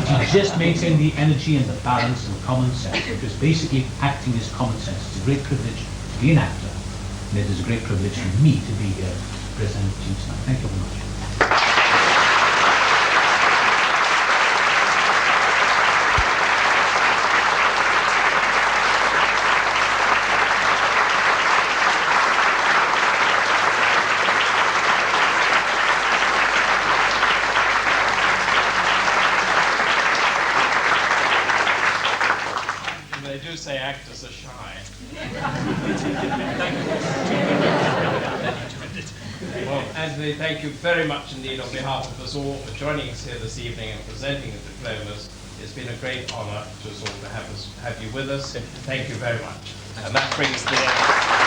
But you just maintain the energy and the balance and common sense, because basically acting is common sense. It's a great privilege to be an actor, and it is a great privilege for me to be here to present to you tonight. Thank you very much. They do say actors are shy. Well, Anthony, thank you very much indeed on behalf of us all for joining us here this evening and presenting the diplomas. It's been a great honour to us all to have you with us. Thank you very much. And that brings the end.